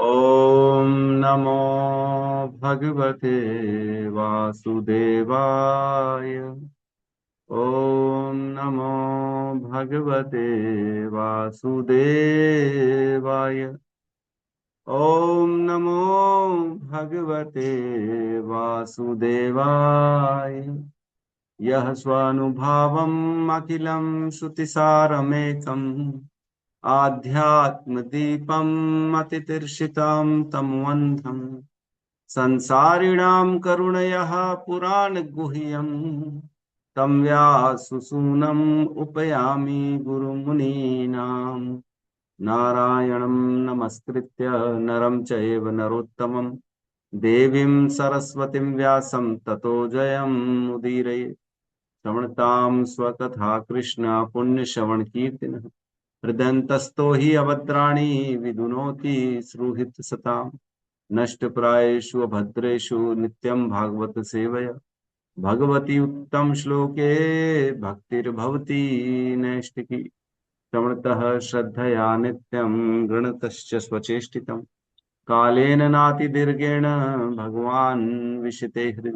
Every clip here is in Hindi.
ॐ नमो भगवते वासुदेवाय। ॐ नमो भगवते वासुदेवाय। ॐ नमो भगवते वासुदेवाय। यः स्वानुभावम् अखिलं श्रुतिसारमेकम् आध्यात्मदीपम् अतितीर्षितां तमोऽन्धम् संसारिणां करुणयः पुराणगुह्यम् तं व्याससूनम् उपयामि गुरुमुनीनाम्। नारायणं नमस्कृत्य नरं चैव नरोत्तमं देवीं सरस्वतीं व्यासं ततो जयमुदीरये। श्रवणतां स्वकथा कृष्ण पुण्यश्रवण कीर्तिनः हृदयन्तस्तो हि अभद्राणि विदुनोति श्रुहित सताम्। नष्टप्रायेषु भद्रेषु नित्यं भागवत सेवया भगवती उत्तम श्लोके भक्तिर्भवती नैष्टिकी। श्रवणतः श्रद्धया नित्यं गृणतश्च स्वचेष्टितम् कालेन नातिदीर्घेण भगवान् विशते हृदि।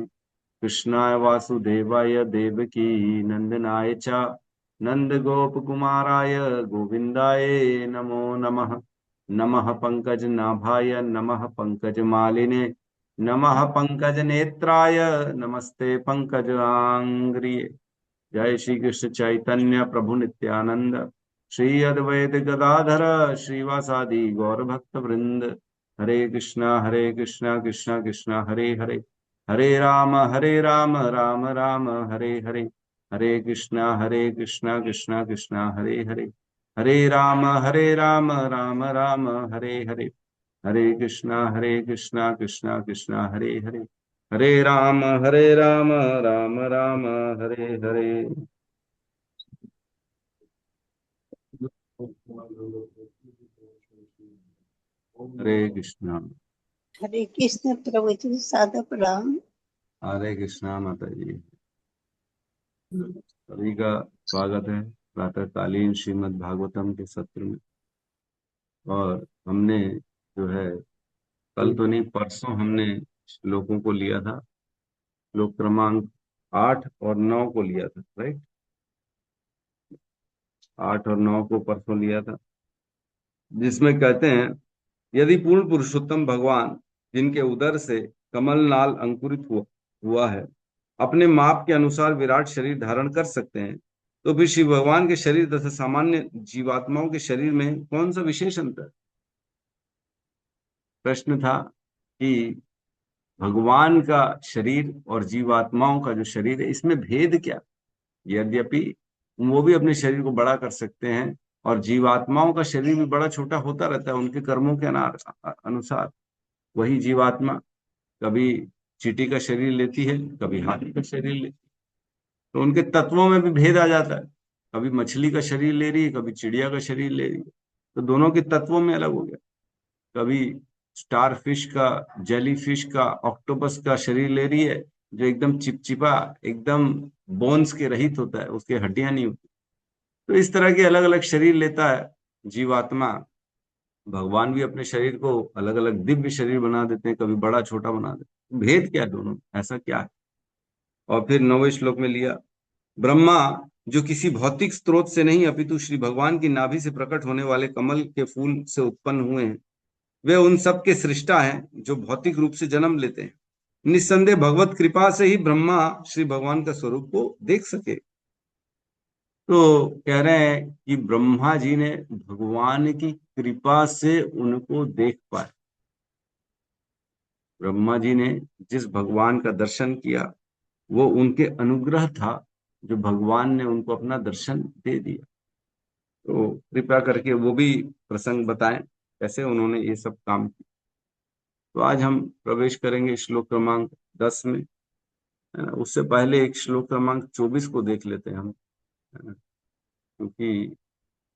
कृष्णाय वासुदेवाय देवकी नंदनाय च नंदगोपकुमाराय गोविन्दाय नमो नमः। नमः पंकजनाभाय नमः पंकजमालिने नमः पंकजनेत्राय नमस्ते पंकजांग्रिये। जय श्री कृष्ण चैतन्य प्रभु नित्यानंद श्री अद्वैत गदाधर श्रीवासादि गौर भक्त वृंद। हरे कृष्णा कृष्णा कृष्णा हरे हरे हरे राम राम राम हरे हरे। हरे कृष्णा कृष्णा कृष्णा हरे हरे हरे राम राम राम हरे हरे। हरे कृष्णा कृष्णा कृष्णा हरे हरे हरे राम राम राम हरे हरे। हरे कृष्णा। हरे कृष्ण प्रभु जी सादा प्रणाम। हरे कृष्णा माता जी। सभी का स्वागत है प्रातःकालीन श्रीमद् भागवतम के सत्र में। और हमने जो है कल तो नहीं परसों हमने श्लोकों को लिया था। श्लोक क्रमांक 8 और 9 को लिया था, राइट। 8 और 9 को परसों लिया था, जिसमें कहते हैं यदि पूर्ण पुरुषोत्तम भगवान जिनके उदर से कमल नाल अंकुरित हुआ है अपने माप के अनुसार विराट शरीर धारण कर सकते हैं, तो फिर श्री भगवान के शरीर तथा सामान्य जीवात्माओं के शरीर में कौन सा विशेष अंतर। प्रश्न था कि भगवान का शरीर और जीवात्माओं का जो शरीर है इसमें भेद क्या। यद्यपि वो भी अपने शरीर को बड़ा कर सकते हैं और जीवात्माओं का शरीर भी बड़ा छोटा होता रहता है उनके कर्मों के अनुसार। वही जीवात्मा कभी चींटी का शरीर लेती है, कभी हाथी का शरीर लेती है, तो उनके तत्वों में भी भेद आ जाता है। कभी मछली का शरीर ले रही है, कभी चिड़िया का शरीर ले रही है, तो दोनों के तत्वों में अलग हो गया। कभी स्टार फिश का, जेली फिश का, ऑक्टोपस का शरीर ले रही है जो एकदम चिपचिपा, एकदम बोन्स के रहित होता है, उसके हड्डियां नहीं होती। तो इस तरह के अलग अलग शरीर लेता है जीवात्मा। भगवान भी अपने शरीर को अलग अलग दिव्य शरीर बना देते हैं, कभी बड़ा छोटा बना देते हैं। भेद क्या है दोनों में? ऐसा क्या है? और फिर 9वें श्लोक में लिया ब्रह्मा जो किसी भौतिक स्रोत से नहीं अपितु श्री भगवान की नाभि से प्रकट होने वाले कमल के फूल से उत्पन्न हुए हैं, वे उन सब के सृष्टा हैं जो भौतिक रूप से जन्म लेते हैं। निस्संदेह भगवत कृपा से ही ब्रह्मा श्री भगवान का स्वरूप को देख सके। तो कह रहे हैं कि ब्रह्मा जी ने भगवान की कृपा से उनको देख पाए। ब्रह्मा जी ने जिस भगवान का दर्शन किया वो उनके अनुग्रह था, जो भगवान ने उनको अपना दर्शन दे दिया। तो कृपया करके वो भी प्रसंग बताएं कैसे उन्होंने ये सब काम किया। तो आज हम प्रवेश करेंगे श्लोक क्रमांक 10 में, है ना। उससे पहले एक श्लोक क्रमांक 24 को देख लेते हैं हम, है ना, क्योंकि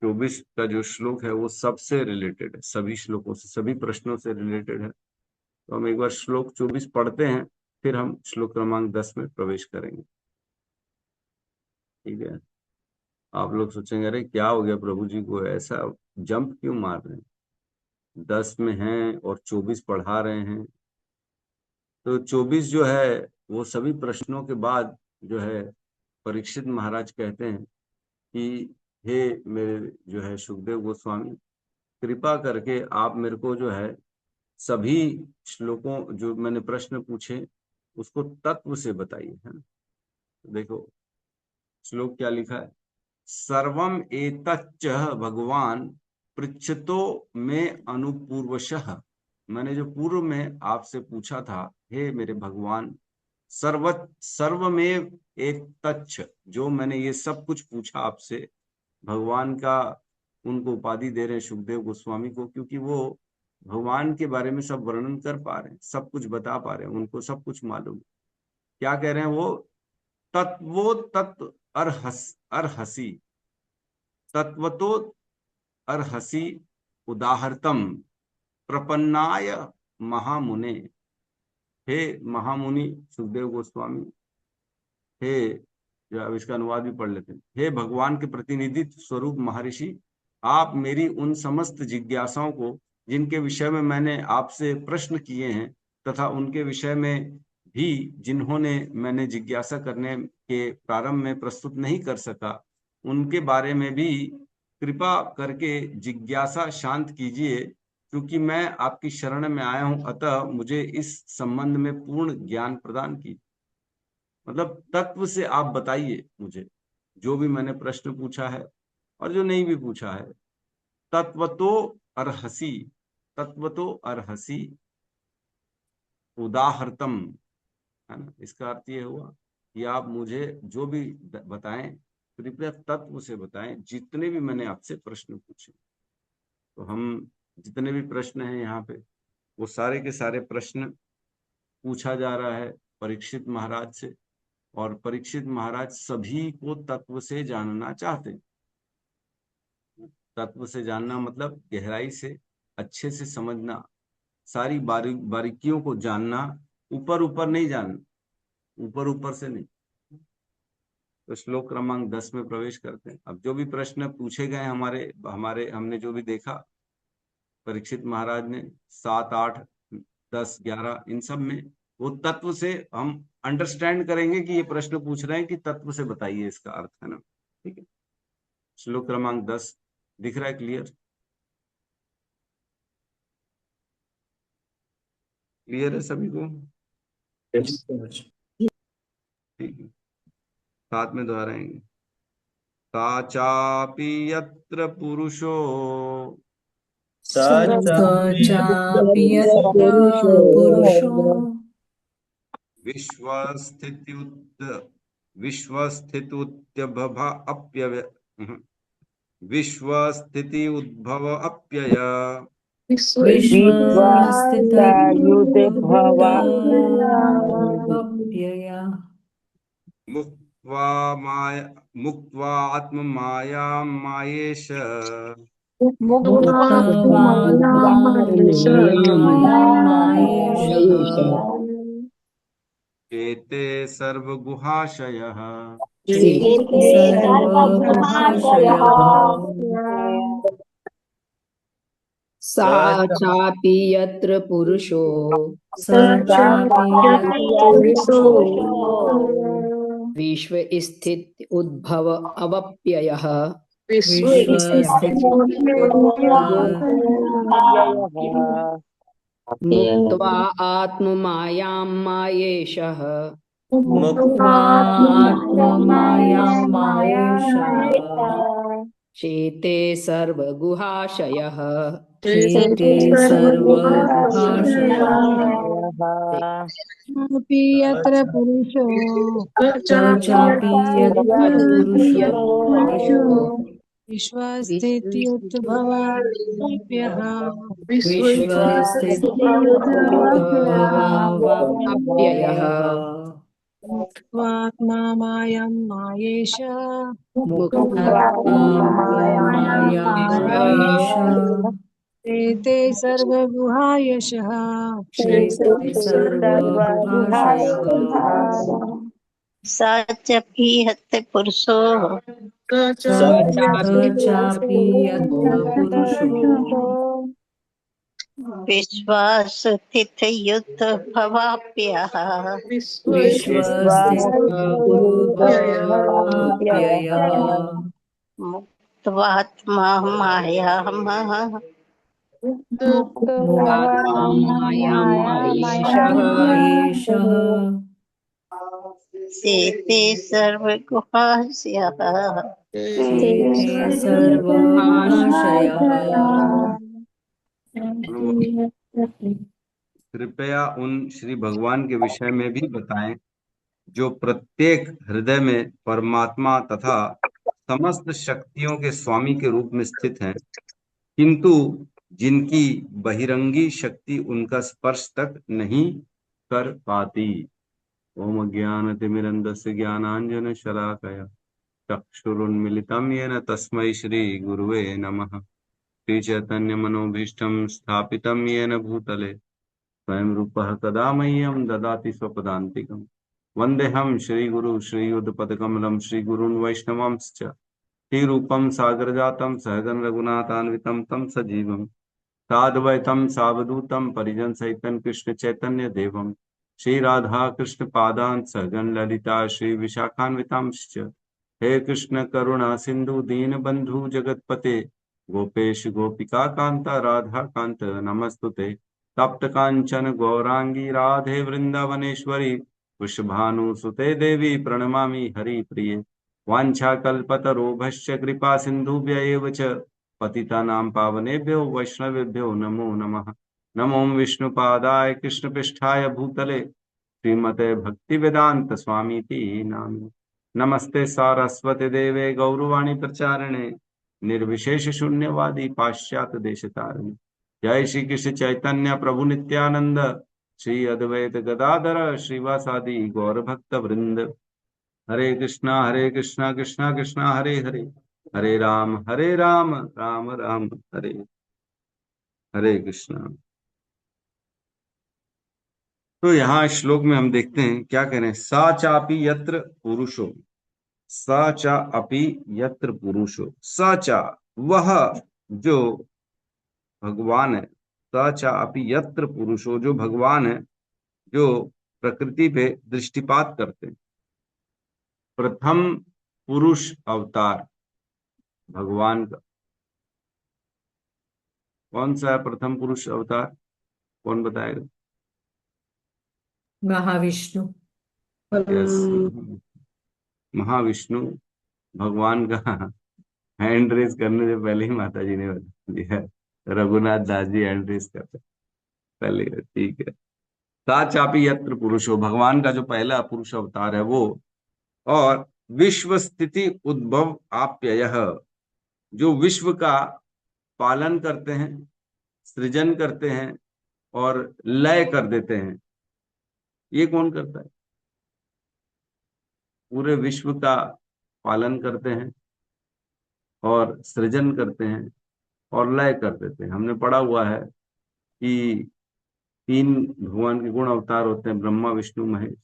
24 का जो श्लोक है वो सबसे रिलेटेड है, सभी श्लोकों से, सभी प्रश्नों से रिलेटेड है। तो हम एक बार श्लोक 24 पढ़ते हैं, फिर हम श्लोक क्रमांक 10 में प्रवेश करेंगे। ठीक है। आप लोग सोचेंगे अरे क्या हो गया प्रभु जी को, ऐसा जंप क्यों मार रहे हैं। 10 में हैं और 24 पढ़ा रहे हैं। तो 24 जो है वो सभी प्रश्नों के बाद जो है परीक्षित महाराज कहते हैं कि हे मेरे जो है सुखदेव गोस्वामी, कृपा करके आप मेरे को जो है सभी श्लोकों जो मैंने प्रश्न पूछे उसको तत्व से बताइए, है ना। देखो श्लोक क्या लिखा है। सर्वम एतच्च भगवान पृच्छतो में अनुपूर्वशः। मैंने जो पूर्व में आपसे पूछा था, हे मेरे भगवान, सर्वमेव एक तच्छ, जो मैंने ये सब कुछ पूछा आपसे, भगवान का उनको उपाधि दे रहे हैं सुखदेव गोस्वामी को, क्योंकि वो भगवान के बारे में सब वर्णन कर पा रहे हैं, सब कुछ बता पा रहे हैं, उनको सब कुछ मालूम है। क्या कह रहे हैं वो, तत्वो तत्व अर्हसी, तत्वतो अर्हसी उदाहरतम प्रपन्नाय महामुने। हे महामुनि सुखदेव गोस्वामी, हे, जो अब इसका अनुवाद भी पढ़ लेते हैं। हे भगवान के प्रतिनिधित्व स्वरूप महर्षि, आप मेरी उन समस्त जिज्ञासाओं को, जिनके विषय में मैंने आपसे प्रश्न किए हैं, तथा उनके विषय में भी जिन्होंने मैंने जिज्ञासा करने के प्रारंभ में प्रस्तुत नहीं कर सका, उनके बारे में भी कृपा करके जिज्ञासा शांत कीजिए, क्योंकि मैं आपकी शरण में आया हूं, अतः मुझे इस संबंध में पूर्ण ज्ञान प्रदान कीजिए। मतलब तत्व से आप बताइए मुझे जो भी मैंने प्रश्न पूछा है और जो नहीं भी पूछा है। तत्व तो अर्हसी, तत्व तो अर्हसी उदाहरतम, है ना। इसका अर्थ ये हुआ कि आप मुझे जो भी बताएं, कृपया तत्व से बताएं, जितने भी मैंने आपसे प्रश्न पूछे। तो हम जितने भी प्रश्न हैं यहाँ पे, वो सारे के सारे प्रश्न पूछा जा रहा है परीक्षित महाराज से, और परीक्षित महाराज सभी को तत्व से जानना चाहते हैं। तत्व से जानना मतलब गहराई से, अच्छे से समझना, सारी बारीकियों को जानना, ऊपर ऊपर नहीं जानना, ऊपर ऊपर से नहीं। तो श्लोक क्रमांक 10 में प्रवेश करते हैं। अब जो भी प्रश्न पूछे गए हमारे हमारे हमने जो भी देखा, परीक्षित महाराज ने 7, 8, 10, 11 इन सब में वो तत्व से हम अंडरस्टैंड करेंगे कि ये प्रश्न पूछ रहे हैं कि तत्व से बताइए इसका अर्थ, है ना। ठीक है। श्लोक क्रमांक 10 दिख रहा है क्लियर? क्लियर है सभी को? ठीक है, साथ में दोहराएंगे। सा चापि यत्र पुरुषो स चापि यत्र पुरुषो विश्वस्थित्युत विश्वस्थित्युद्भव अप्यय विश्वस्थिति उद्भव अप्यय विश्वस्थित्युद्भवाप्यय मुक्त्वा माया मुक्त्वा आत्म माया मायेश मुक्तवात्मात्ममायां मायेशः एते सर्वगुहाशयः। एते सर्वगुहाशयः सा चापि यत्र पुरुषो स चापि यत्र पुरुषो विश्व स्थित उद्भव अवप्ययः विश्वस्थित्युद्भवः मुक्त्वा आत्ममायां मायेशः मुक्त्वात्ममायां मायेशः शेते सर्वगुहाशयः शेते सर्वगुहाशयः चापि यत्र पुरुषो स चापि यत्र पुरुषो विश्वस्थित्युद्भवाप्यः विश्वस्थित्युद्भवाप्ययः मुक्त्वात्मा मायं मायेश मुक्त्वात्ममायां मायेश एते सर्वगुहायशः शेते सर्वगुहाशयः सा चापि यत्र पुरुषो स चापि यत्र पुरुषो विश्वास स्थित युद्ध भवाप्यः विश्वस्थित्युद्भवाप्ययः मुक्त्वात्मा मायामः मुक्त्वा मायां महेशः मायेशः सेते सर्वगुहास्यः ते सर्वगुहाशयः। कृपया उन श्री भगवान के विषय में भी बताएं जो प्रत्येक हृदय में परमात्मा तथा समस्त शक्तियों के स्वामी के रूप में स्थित हैं, किंतु जिनकी बहिरंगी शक्ति उनका स्पर्श तक नहीं कर पाती। ओम ज्ञानतिमिरन्धस्य ज्ञानांजन शलाकया चक्षुरुन्मिलितं येन तस्मै श्री गुरुवे नमः। श्री चैतन्य मनोभीष्टं स्थापितं येन भूतले स्वयं रूपः कदा मह्यं ददाति स्वपदान्तिकम्। वन्देऽहं श्रीगुरु श्रीयुतपदकमलं श्रीगुरून् वैष्णवांश्च श्रीरूपं सागरजातं सहगण रघुनाथान्वितं तं सजीवं साद्वैतं सावधूतं परिजन सहितं कृष्ण चैतन्य देवं श्री राधा कृष्ण पादान् सहगण ललिता श्री विशाखान्वितांश्च। हे कृष्ण करुणा सिंधु दीन बंधु जगतपते गोपेश गोपिका कांता राधा कांत नमस्तुते। तप्त कांचन गौरांगी राधे वृंदावनेश्वरी वृषभानुसुते देवी प्रणमामि हरिप्रिये। वाञ्छाकल्पतरुभ्यश्च कृपा सिन्धुभ्य एव च पतितानां पावनेभ्यो वैष्णवेभ्यो नमो नमः। नमो विष्णुपादाय कृष्णपृष्ठाय भूतले श्रीमते भक्तिवेदांत स्वामीति नामिने। नमस्ते सारस्वती देवे गौरवाणी प्रचारिणे निर्विशेष शून्यवादी पाश्चात्य देशतारिणे। जय श्री कृष्ण चैतन्य प्रभु नित्यानंद श्री अद्वैत गदाधर श्रीवासादि गौर भक्त वृंद। हरे कृष्णा कृष्णा कृष्णा हरे हरे हरे राम राम राम हरे हरे कृष्णा। तो यहाँ श्लोक में हम देखते हैं क्या कह रहे हैं। सा चापि यत्र पुरुषो, सा चा अपि यत्र पुरुषो, सा चा वह जो भगवान है, सा चा अपि यत्र पुरुषो जो भगवान है, जो प्रकृति पे दृष्टिपात करते हैं। प्रथम पुरुष अवतार भगवान का कौन सा है? प्रथम पुरुष अवतार कौन बताएगा? महाविष्णु। यस, महाविष्णु भगवान का हैंड रेस करने से पहले ही माता जी ने बता दिया। रघुनाथ दास जी हैंड रेस करते पहले, ठीक है। सा चापि यत्र पुरुषो, भगवान का जो पहला पुरुष अवतार है वो। और विश्व स्थिति उद्भव आप्ययः, जो विश्व का पालन करते हैं, सृजन करते हैं और लय कर देते हैं। ये कौन करता है? पूरे विश्व का पालन करते हैं और सृजन करते हैं और लय कर देते हैं। हमने पढ़ा हुआ है कि 3 भगवान के गुण अवतार होते हैं, ब्रह्मा विष्णु महेश।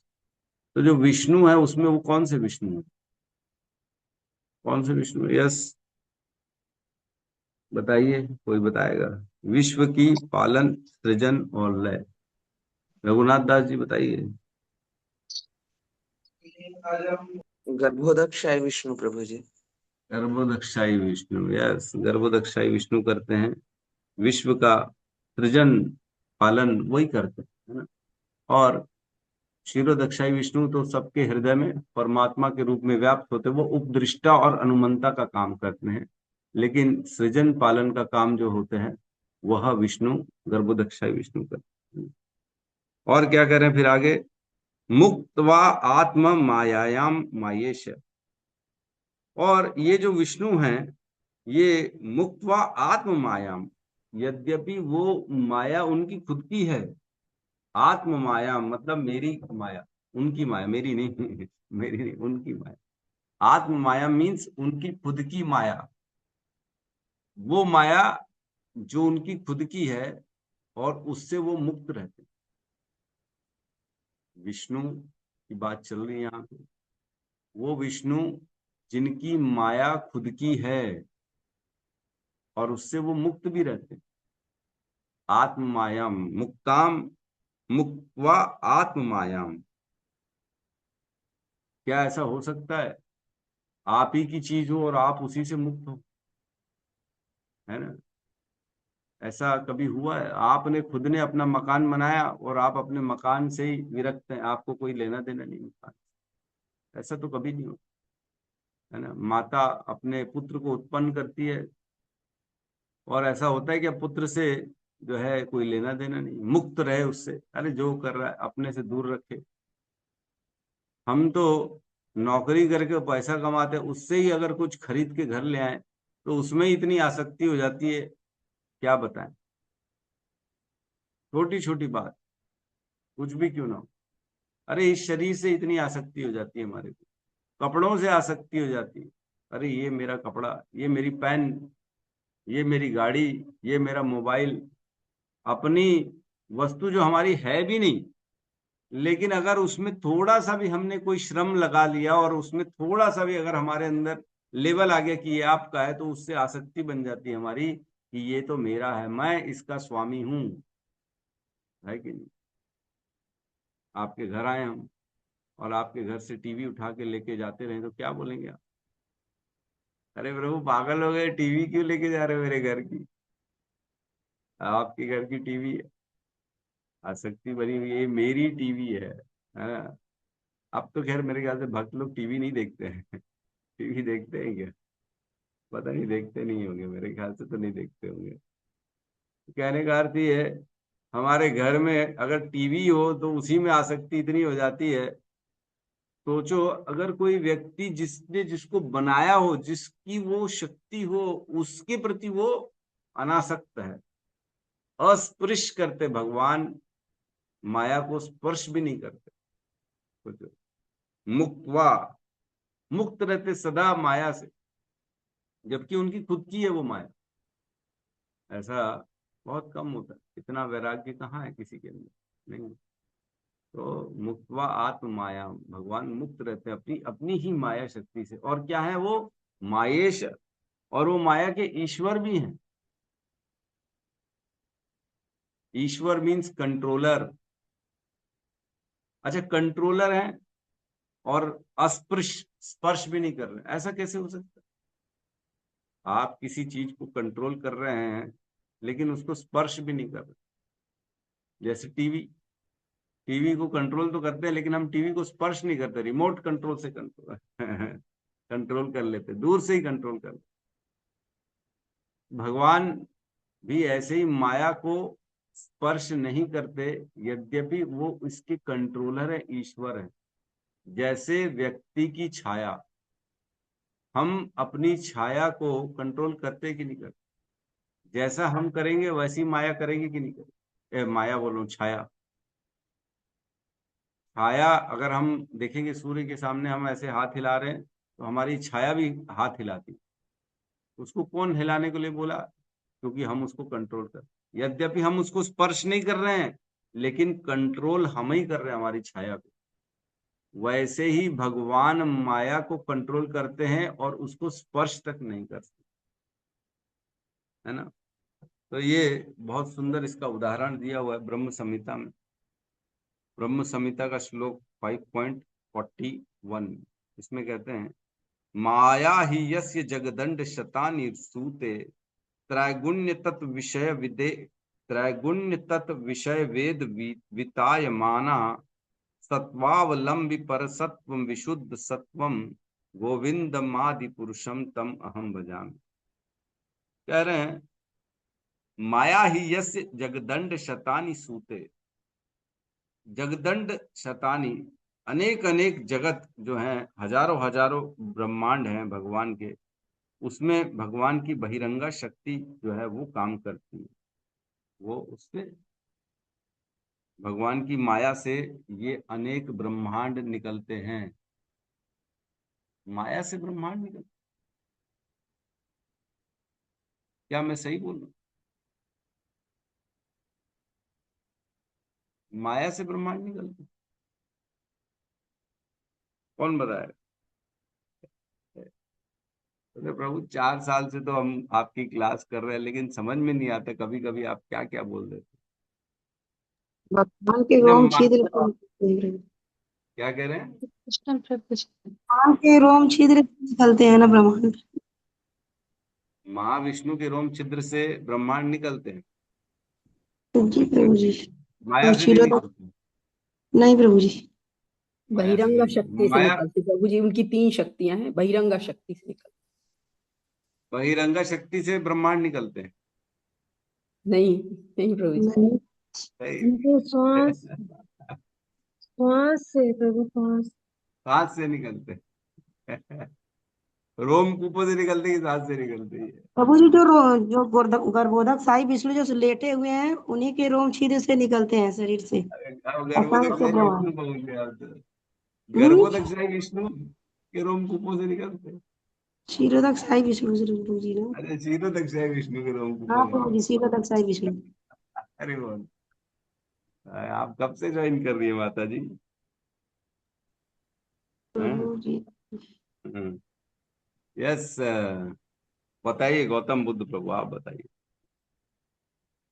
तो जो विष्णु है उसमें वो कौन से विष्णु है? कौन से विष्णु? यस, बताइए, कोई बताएगा? विश्व की पालन सृजन और लय, रघुनाथ दास जी बताइए। गर्भोदक्षाय विष्णु प्रभु जी। गर्भोदक्षाई विष्णु, यस, गर्भोदक्षाई विष्णु करते हैं। विश्व का सृजन पालन वही करते हैं, है ना। और क्षीरोदक्षाई विष्णु तो सबके हृदय में परमात्मा के रूप में व्याप्त होते, वो उपदृष्टा और अनुमंता का काम करते हैं। लेकिन सृजन पालन का काम जो होते हैं वह विष्णु, गर्भोदक्षाई विष्णु करते हैं। और क्या करें फिर आगे? मुक्त्वा आत्म मायायाम मायेश, और ये जो विष्णु हैं ये मुक्त्वा आत्म मायाम, यद्यपि वो माया उनकी खुद की है। आत्म माया मतलब मेरी माया, उनकी माया, मेरी नहीं मेरी नहीं, उनकी माया। आत्म माया मीन्स उनकी खुद की माया, वो माया जो उनकी खुद की है और उससे वो मुक्त रहते हैं। विष्णु की बात चल रही है यहाँ पे। वो विष्णु जिनकी माया खुद की है और उससे वो मुक्त भी रहते हैं। आत्ममायाम मुक्ताम मुक्त्वा आत्ममायाम। क्या ऐसा हो सकता है आप ही की चीज हो और आप उसी से मुक्त हो? है ना? ऐसा कभी हुआ है? आपने खुद ने अपना मकान बनाया और आप अपने मकान से ही विरक्त हैं, आपको कोई लेना देना नहीं मकान से। ऐसा तो कभी नहीं हो। है ना? माता अपने पुत्र को उत्पन्न करती है और ऐसा होता है कि अब पुत्र से जो है कोई लेना देना नहीं, मुक्त रहे उससे, अरे जो कर रहा है अपने से दूर रखे। हम तो नौकरी करके पैसा कमाते हैं, उससे ही अगर कुछ खरीद के घर ले आए तो उसमें इतनी आसक्ति हो जाती है, क्या बताएं। छोटी छोटी बात, कुछ भी क्यों ना हो, अरे इस शरीर से इतनी आसक्ति हो जाती है हमारे को, कपड़ों से आसक्ति हो जाती है, अरे ये मेरा कपड़ा, ये मेरी पेन, ये मेरी गाड़ी, ये मेरा मोबाइल, अपनी वस्तु जो हमारी है भी नहीं, लेकिन अगर उसमें थोड़ा सा भी हमने कोई श्रम लगा लिया और उसमें थोड़ा सा भी अगर हमारे अंदर लेवल आ गया कि ये आपका है, तो उससे आसक्ति बन जाती है हमारी कि ये तो मेरा है, मैं इसका स्वामी हूं। है कि नहीं? आपके घर आए हम और आपके घर से टीवी उठा के लेके जाते रहे तो क्या बोलेंगे आप? अरे प्रभु पागल हो गए, टीवी क्यों लेके जा रहे हो मेरे घर की? आपके घर की टीवी है, आसक्ति बनी हुई है, ये मेरी टीवी है ना? अब तो खैर मेरे ख्याल से भक्त लोग टीवी नहीं देखते हैं। टीवी देखते हैं क्या? पता नहीं, देखते नहीं होंगे, मेरे ख्याल से तो नहीं देखते होंगे। कहने का अर्थ ये है, हमारे घर में अगर टीवी हो तो उसी में आसक्ति इतनी हो जाती है। सोचो अगर कोई व्यक्ति जिसने जिसको बनाया हो, जिसकी वो शक्ति हो, उसके प्रति वो अनासक्त है, अस्पृश करते भगवान, माया को स्पर्श भी नहीं करते। सोचो, मुक्तवा, मुक्त रहते सदा माया से, जबकि उनकी खुद की है वो माया। ऐसा बहुत कम होता है, इतना वैराग्य कहाँ है किसी के अंदर, नहीं। तो मुक्तवा आत्म माया, भगवान मुक्त रहते हैं अपनी अपनी ही माया शक्ति से। और क्या है वो? मायेश, और वो माया के ईश्वर भी हैं। ईश्वर मीन्स कंट्रोलर। अच्छा, कंट्रोलर हैं और अस्पृश, स्पर्श भी नहीं कर रहे, ऐसा कैसे हो सकता है? आप किसी चीज को कंट्रोल कर रहे हैं लेकिन उसको स्पर्श भी नहीं कर रहे। जैसे टीवी, टीवी को कंट्रोल तो करते हैं लेकिन हम टीवी को स्पर्श नहीं करते, रिमोट कंट्रोल से कंट्रोल कंट्रोल कर लेते, दूर से ही कंट्रोल कर लेते। भगवान भी ऐसे ही माया को स्पर्श नहीं करते, यद्यपि वो इसके कंट्रोलर है, ईश्वर है। जैसे व्यक्ति की छाया, हम अपनी छाया को कंट्रोल करते कि नहीं करते? जैसा हम करेंगे वैसी माया करेंगे कि नहीं करेंगे? माया बोलो, छाया। छाया अगर हम देखेंगे, सूर्य के सामने हम ऐसे हाथ हिला रहे हैं तो हमारी छाया भी हाथ हिलाती। उसको कौन हिलाने के लिए बोला? क्योंकि हम उसको कंट्रोल कर, यद्यपि हम उसको स्पर्श नहीं कर रहे हैं लेकिन कंट्रोल हम ही कर रहे हैं हमारी छाया को। वैसे ही भगवान माया को कंट्रोल करते हैं और उसको स्पर्श तक नहीं कर सकते। है ना? तो ये बहुत सुंदर इसका उदाहरण दिया हुआ है ब्रह्म संहिता में। ब्रह्म संहिता का श्लोक 5.41, इसमें कहते हैं, माया ही यस्य जगदंड शतानि सूते त्रैगुण्य तत्व विषय विदे, त्रैगुण्य तत्व विषय वेद वितायमाना सत्वावलंबी पर सत्व विशुद्ध सत्वम गोविंदमादि पुरुषम तम अहम भजामि। कह रहे हैं, माया ही यस्य जगदंड शतानि सूते, जगदंड शतानी, अनेक अनेक जगत जो हैं, हजारों हजारों ब्रह्मांड हैं भगवान के, उसमें भगवान की बहिरंगा शक्ति जो है वो काम करती है। वो उससे, भगवान की माया से ये अनेक ब्रह्मांड निकलते हैं। माया से ब्रह्मांड निकलते, क्या मैं सही बोल रहा हूं? माया से ब्रह्मांड निकलते, कौन बताया? तो प्रभु 4 साल से तो हम आपकी क्लास कर रहे हैं, लेकिन समझ में नहीं आता कभी कभी आप क्या क्या बोल देते भगवान के हैं। रोम छिद्र भगवान क्या कह रहे हैं? कृष्ण प्रभु जी, के रोम छिद्र निकलते हैं ना ब्रह्मांड। महाविष्णु के रोम छिद्र से ब्रह्मांड निकलते हैं, जी प्रभु जी। माया और से नहीं क्षीरोदक निकलते हैं। नहीं प्रभु जी। माया से बहिरंग नहीं शक्ति से माया निकलती प्रभु जी, उनकी 3 शक्तियां हैं, बहिरंग शक्ति से निकलती। बहिरंगा शक्ति से ब्रह्मांड निकलते हैं। नहीं, नहीं प्रभु जी। नहीं सही। उनके श्वास श्वास से प्रभु, श्वास। सांस से निकलते हैं। रोम कूपों से निकलते ही सांस से निकलते ही है। प्रभु जी, जो गर्भोदक साई विष्णु जो लेटे हुए हैं उन्हीं के रोम छिद्र से निकलते हैं शरीर से। अरे अब अशांत गर्भोदक को से ब्रह्मांड। विष्णु बोल गया आप तो। हम्म। गर्भोदक से विष्णु के रोम कूपों से निकलते हैं। क्षीरोदक साई विष्णु से प्रभु जी ना। अरे शीरोदक से विष्णु के रोम हाँ कूपों प्रभु जी, क्षीरोदक साई विष्णु। में। अरे बोल, आप कब से ज्वाइन कर रही है माता जी? हाँ? प्रभु जी। यस, बताइए गौतम बुद्ध प्रभु, आप बताइए।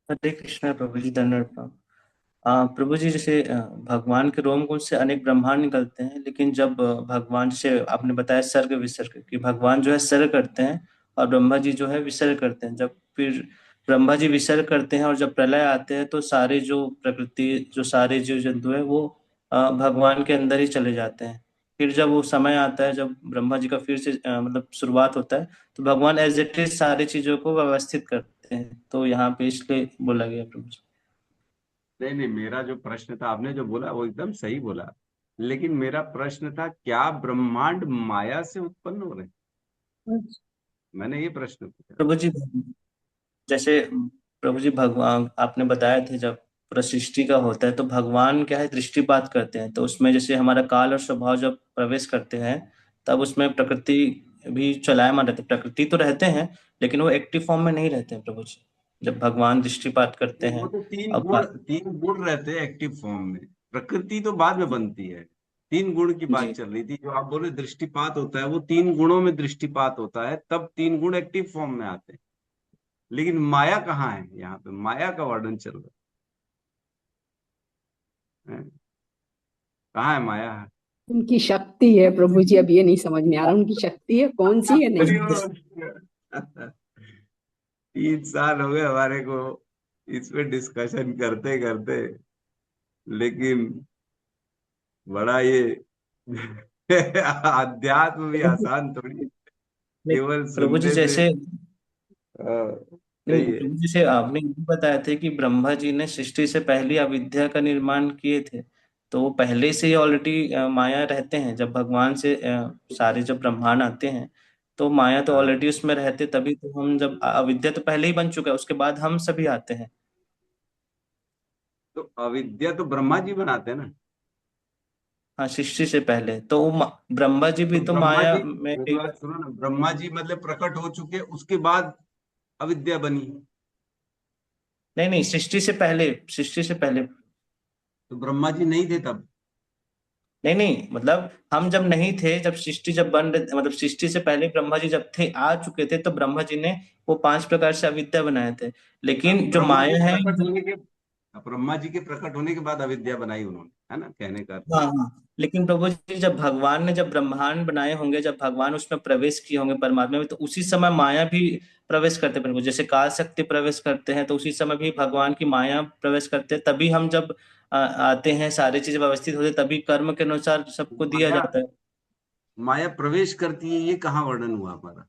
हरे कृष्णा प्रभु जी, धन्यवाद प्रभु। प्रभु जी, जैसे भगवान के रोमकुंड से अनेक ब्रह्मांड निकलते हैं, लेकिन जब भगवान, जैसे आपने बताया सर्ग विसर्ग, कि भगवान जो है सर्ग करते हैं और ब्रह्मा जी जो है विसर्ग करते हैं। जब फिर ब्रह्मा जी विसर्ग करते हैं और जब प्रलय आते हैं तो सारे जो प्रकृति, जो सारे जीव जंतु है वो भगवान के अंदर ही चले जाते हैं। फिर जब वो समय आता है, जब ब्रह्मा जी का फिर से मतलब शुरुआत होता है, तो भगवान एज इट इज सारी चीजों को व्यवस्थित करते हैं। तो यहाँ पे इसलिए बोला गया प्रभु जी। नहीं नहीं, मेरा जो प्रश्न था, आपने जो बोला वो एकदम सही बोला, लेकिन मेरा प्रश्न था क्या ब्रह्मांड माया से उत्पन्न हो रहे हैं? अच्छा। मैंने ये प्रश्न पूछा। प्रभु जी, जैसे प्रभु जी भगवान आपने बताया थे, जब पूरा सृष्टि का होता है तो भगवान क्या है, दृष्टिपात करते हैं। तो उसमें जैसे हमारा काल और स्वभाव जब प्रवेश करते हैं, तब उसमें प्रकृति भी चलायमान रहती है। प्रकृति तो रहते हैं, लेकिन वो एक्टिव फॉर्म में नहीं रहते हैं प्रभु जी, जब भगवान दृष्टिपात करते नहीं, वो हैं। तो अब तीन गुण रहते हैं एक्टिव फॉर्म में। प्रकृति तो बाद में बनती है। 3 गुण की बात जी, चल रही थी, जो आप बोले दृष्टिपात होता है, वो 3 गुणों में दृष्टिपात होता है, तब 3 गुण एक्टिव फॉर्म में आते हैं। लेकिन माया कहाँ है? यहाँ पे माया का वर्णन चल रहा है। कहाँ है माया? है उनकी शक्ति है प्रभु जी, अब ये नहीं समझ में आ रहा उनकी शक्ति है कौन सी है, नहीं। 3 साल हो गए हमारे को इस पे डिस्कशन करते करते, लेकिन बड़ा ये अध्यात्म भी आसान थोड़ी है, नहीं, केवल प्रभु जी सुनने से। जैसे सही नहीं, है। प्रभु जी से आपने ये बताया थे कि ब्रह्मा जी ने सृष्टि से पहले अविद्या का निर्माण किए थे। तो वो पहले से ही ऑलरेडी माया रहते हैं। जब भगवान से सारे जब ब्रह्मांड आते हैं, तो माया तो हाँ, ऑलरेडी उसमें रहते, तभी तो हम जब अविद्या तो पहले ही बन चुका है, उसके बाद हम सभी आते हैं। तो अविद्या तो ब्रह्मा जी बनाते हैं ना। हाँ, सृष्टि से पहले तो वो ब्रह्मा जी तो भी तो ब्रह्मा माया जी, में मेरी बात सुनो ना, ब्रह्मा जी मतलब प्रकट हो चुके, उसके बाद अविद्या बनी। नहीं नहीं, सृष्टि से पहले, सृष्टि से पहले। तो ब्रह्मा जी नहीं थे तब? नहीं नहीं, मतलब हम जब नहीं थे, जब सृष्टि जब बन रहे, मतलब सृष्टि से पहले ब्रह्मा जी जब थे, आ चुके थे, तो ब्रह्मा जी ने वो 5 प्रकार से अविद्या बनाए थे। अब लेकिन जो ब्रह्मा जी माया है, प्रकट होने के अब ब्रह्मा जी के प्रकट होने के बाद अविद्या बनाई उन्होंने, है ना, कहने का अर्थ हाँ ये। हाँ, लेकिन प्रभु जी जब भगवान ने जब ब्रह्मांड बनाए होंगे, जब भगवान उसमें प्रवेश किए होंगे परमात्मा में, तो उसी समय माया भी प्रवेश करते हैं प्रभु। जैसे काल शक्ति प्रवेश करते हैं, तो उसी समय भी भगवान की माया प्रवेश करते हैं। तभी हम जब आते हैं, सारी चीजें व्यवस्थित होती है, तभी कर्म के अनुसार सबको दिया माया जाता है। माया प्रवेश करती है, ये कहाँ वर्णन हुआ हमारा?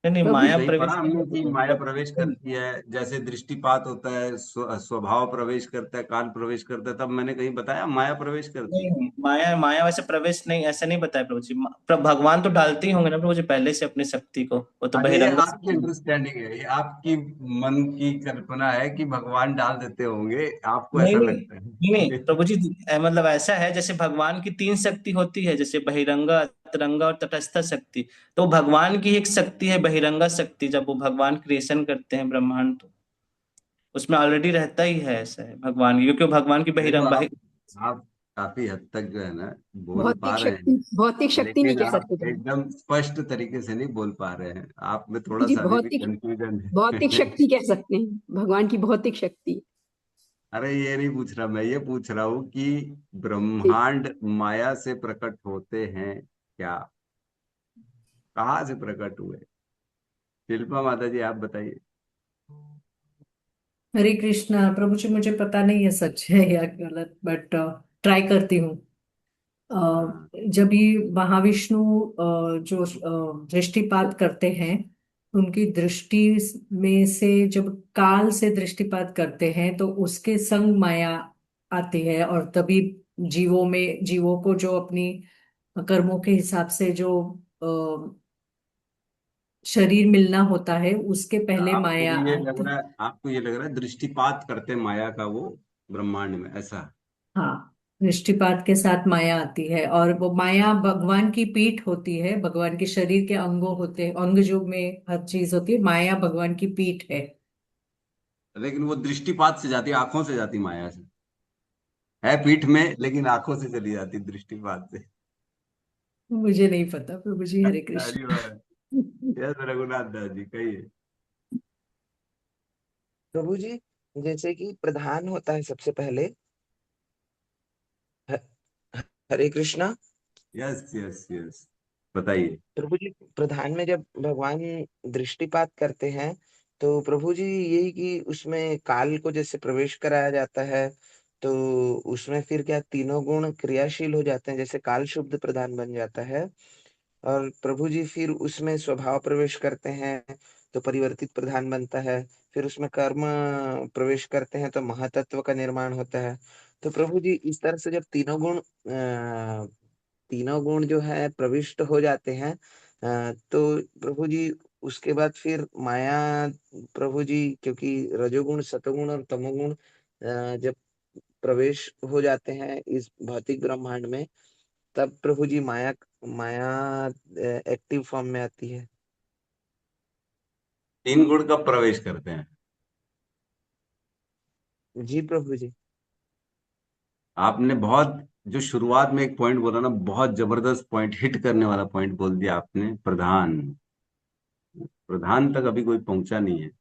नहीं नहीं, प्रभु माया कहीं पढ़ा प्रवेश नहीं हमने कि करती है। माया जब प्रवेश करती है, जैसे दृष्टिपात होता है, स्वभाव प्रवेश करता है, काल प्रवेश करता है, तब मैंने कहीं बताया माया प्रवेश करती है। नहीं, माया माया वैसे प्रवेश नहीं, ऐसा नहीं बताया प्रभु जी। भगवान तो डालते ही होंगे ना प्रभु जी पहले से अपनी शक्ति को, वो तो हाँ, ये बहिरंग आपकी शक्ति। अंडरस्टैंडिंग है, ये आपकी मन की कल्पना है कि भगवान डाल देते होंगे, आपको नहीं ऐसा नहीं लगता नहीं नहीं है। प्रभु जी, मतलब ऐसा है, जैसे भगवान की 3 शक्ति होती है, जैसे बहिरंगा, अतरंगा और तटस्थ शक्ति। तो भगवान की एक शक्ति है बहिरंगा शक्ति, जब वो भगवान क्रिएशन करते हैं ब्रह्मांड, तो उसमें ऑलरेडी रहता ही है, ऐसा है भगवान की, क्योंकि वो भगवान की देखो बहिरंग आप काफी हद तक जो है ना बोल पा रहे हैं, भौतिक शक्ति नहीं लेकिन कह आप सकते प्रभु। एकदम स्पष्ट तरीके से नहीं बोल पा रहे हैं, आप में जी थोड़ा जी, सा अभी भी कंफ्यूजन भौतिक है। शक्ति कह सकते हैं, भगवान की भौतिक शक्ति। अरे ये नहीं पूछ रहा मैं, ये पूछ रहा हूँ कि ठीक। ब्रह्मांड माया से प्रकट होते हैं क्या, कहाँ से प्रकट हुए? शिल्पा माता जी आप बताइए। हरे कृष्णा प्रभु जी, मुझे पता नहीं है सच है या गलत, बट ट्राई करती हूँ। हाँ, जब ये महाविष्णु जो दृष्टिपात करते हैं, उनकी दृष्टि में से जब काल से दृष्टिपात करते हैं तो उसके संग माया आती है, और तभी जीवों को जो अपनी कर्मों के हिसाब से जो शरीर मिलना होता है, उसके पहले आपको माया ये लग आती। रहा है, आपको ये लग रहा है दृष्टिपात करते माया का वो ब्रह्मांड में, ऐसा? हाँ, दृष्टिपात के साथ माया आती है, और वो माया भगवान की पीठ होती है, भगवान के शरीर के अंगों होते हैं, अंग जो में हर चीज होती है, माया भगवान की पीठ है। लेकिन वो दृष्टिपात से जाती है, आंखों से जाती माया से, है पीठ में लेकिन आंखों से चली जाती दृष्टिपात से। मुझे नहीं पता प्रभु जी, हरे अरे कृष्ण। वाह, यस रघुनाथ दास जी कहिए। प्रभु जी, जैसे कि प्रधान होता है सबसे पहले। ह- हरे कृष्णा। यस यस यस, बताइए। प्रभु जी, प्रधान में जब भगवान दृष्टिपात करते हैं, तो प्रभु जी यही कि उसमें काल को जैसे प्रवेश कराया जाता है, तो उसमें फिर क्या तीनों गुण क्रियाशील हो जाते हैं, जैसे काल शुद्ध प्रधान बन जाता है। और प्रभु जी फिर उसमें स्वभाव प्रवेश करते हैं, तो परिवर्तित प्रधान बनता है। फिर उसमें कर्म प्रवेश करते हैं, तो महातत्व का निर्माण होता है। तो प्रभु जी इस तरह से जब तीनों गुण जो है प्रविष्ट हो जाते हैं, तो प्रभु जी उसके बाद फिर माया, प्रभु जी क्योंकि रजोगुण सतोगुण और तमोगुण जब प्रवेश हो जाते हैं इस भौतिक ब्रह्मांड में, तब प्रभु जी माया माया एक्टिव फॉर्म में आती है। तीन गुण कब प्रवेश करते हैं? जी प्रभु जी। आपने बहुत, जो शुरुआत में एक पॉइंट बोला ना, बहुत जबरदस्त पॉइंट, हिट करने वाला पॉइंट बोल दिया आपने, प्रधान। प्रधान तक अभी कोई पहुंचा नहीं है।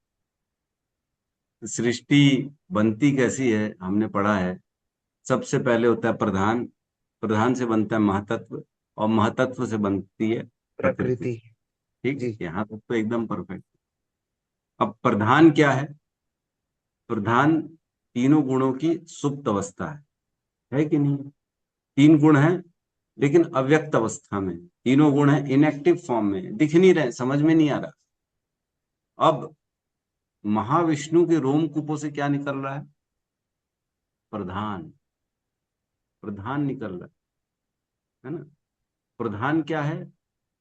सृष्टि बनती कैसी है हमने पढ़ा है। सबसे पहले होता है प्रधान, प्रधान से बनता है महातत्व, और महातत्व से बनती है प्रकृति। प्रकृति। ठीक, जी। यहाँ तक तो एकदम परफेक्ट। अब प्रधान क्या है? प्रधान तीनों गुणों की सुप्त अवस्था है कि नहीं? तीन गुण हैं लेकिन अव्यक्त अवस्था में, तीनों गुण हैं इनएक्टिव फॉर्म में, दिख नहीं रहे, समझ में नहीं आ रहा। अब महाविष्णु के रोमकूपों से क्या निकल रहा है? प्रधान, प्रधान निकल रहा है ना। प्रधान क्या है?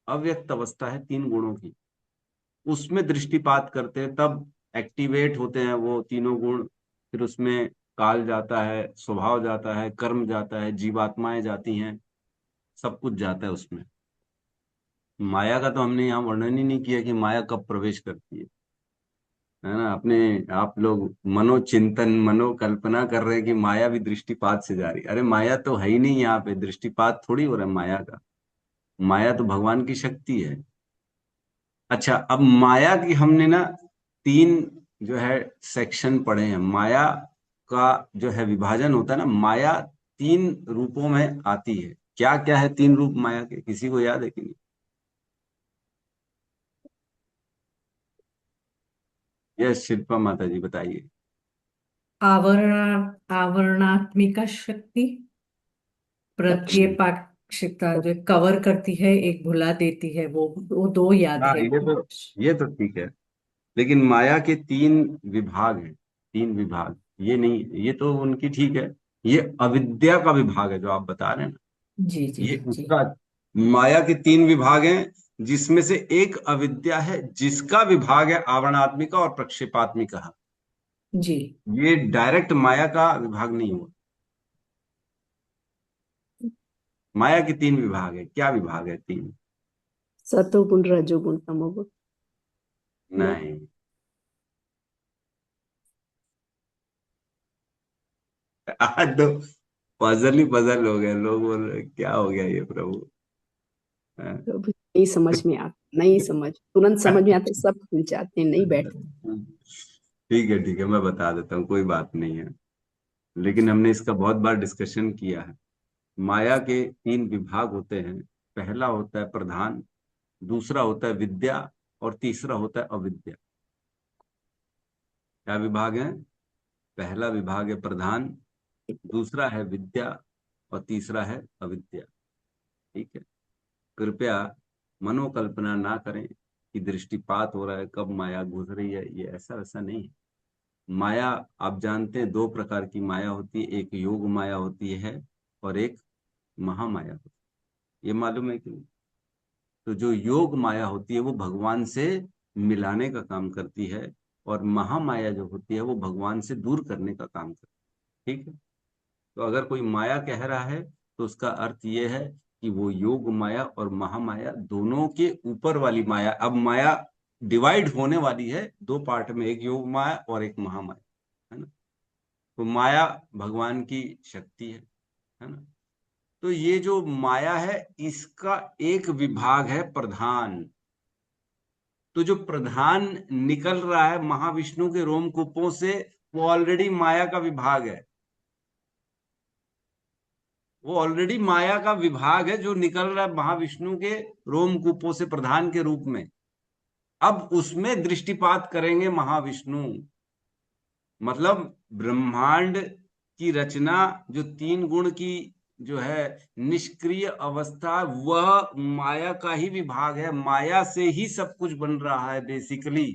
अव्यक्त अवस्था है तीन गुणों की, उसमें दृष्टिपात करते हैं तब एक्टिवेट होते हैं वो तीनों गुण। फिर उसमें काल जाता है, स्वभाव जाता है, कर्म जाता है, जीवात्माएं जाती हैं, सब कुछ जाता है उसमें। माया का तो हमने यहाँ वर्णन ही नहीं किया कि माया कब प्रवेश करती है ना। अपने आप लोग मनोचिंतन मनोकल्पना कर रहे हैं कि माया भी दृष्टिपात से जा रही है। अरे माया तो है ही नहीं, यहाँ पे दृष्टिपात थोड़ी हो रहा है माया का। माया तो भगवान की शक्ति है। अच्छा, अब माया की हमने ना तीन जो है सेक्शन पढ़े हैं। माया का जो है विभाजन होता है ना, माया तीन रूपों में आती है। क्या क्या है तीन रूप माया के, किसी को याद है कि नहीं? यस शिल्पा माता जी बताइए। आवरणात्मिका शक्ति, अच्छा, प्रत्येपाक्षिकता जो कवर करती है, एक भुला देती है, वो दो याद हाँ है। ये तो ठीक है, लेकिन माया के तीन विभाग हैं, तीन विभाग। ये नहीं, ये तो उनकी ठीक है। ये अविद्या का विभाग है जो आप बता रहे हैं ना, जी जी ये जी उसका। माया के तीन विभाग हैं, जिसमें से एक अविद्या है, जिसका विभाग है आवरणात्मिका और प्रक्षेपात्मिका। जी। ये डायरेक्ट माया का विभाग नहीं हुआ। माया के तीन विभाग है, क्या विभाग है तीन? सतोगुण रजोगुण तमोगुण। नहीं। नहीं, आज तो पजल ही पजल हो गए लोग, बोल रहे क्या हो गया ये प्रभु। हाँ। प्रभु नहीं समझ में आता, नहीं समझ, तुरंत समझ में आता, सब भूल जाते हैं, नहीं बैठते। ठीक है मैं बता देता हूँ, कोई बात नहीं है। लेकिन हमने इसका बहुत बार डिस्कशन किया है। माया के 3 विभाग होते हैं। पहला होता है प्रधान, दूसरा होता है विद्या, और तीसरा होता है अविद्या। क्या विभाग है? पहला विभाग है प्रधान, दूसरा है विद्या, और तीसरा है अविद्या। ठीक है। कृपया मनोकल्पना ना करें कि दृष्टिपात हो रहा है, कब माया घुस रही है, ये ऐसा वैसा नहीं है। माया, आप जानते हैं 2 प्रकार की माया होती है, एक योग माया होती है और एक महामाया होती है। ये मालूम है कि नहीं? तो जो योग माया होती है वो भगवान से मिलाने का काम करती है, और महामाया जो होती है वो भगवान से दूर करने का काम करती है। ठीक है। तो अगर कोई माया कह रहा है तो उसका अर्थ ये है कि वो योग माया और महामाया दोनों के ऊपर वाली माया। अब माया डिवाइड होने वाली है 2 पार्ट में, एक योग माया और एक महामाया, है ना। तो माया भगवान की शक्ति है ना। तो ये जो माया है इसका एक विभाग है प्रधान। तो जो प्रधान निकल रहा है महाविष्णु के रोमकूपों से, वो ऑलरेडी माया का विभाग है। वो ऑलरेडी माया का विभाग है जो निकल रहा है महाविष्णु के रोमकूपों से प्रधान के रूप में। अब उसमें दृष्टिपात करेंगे महाविष्णु। मतलब ब्रह्मांड की रचना, जो 3 गुण की जो है निष्क्रिय अवस्था, वह माया का ही विभाग है। माया से ही सब कुछ बन रहा है बेसिकली,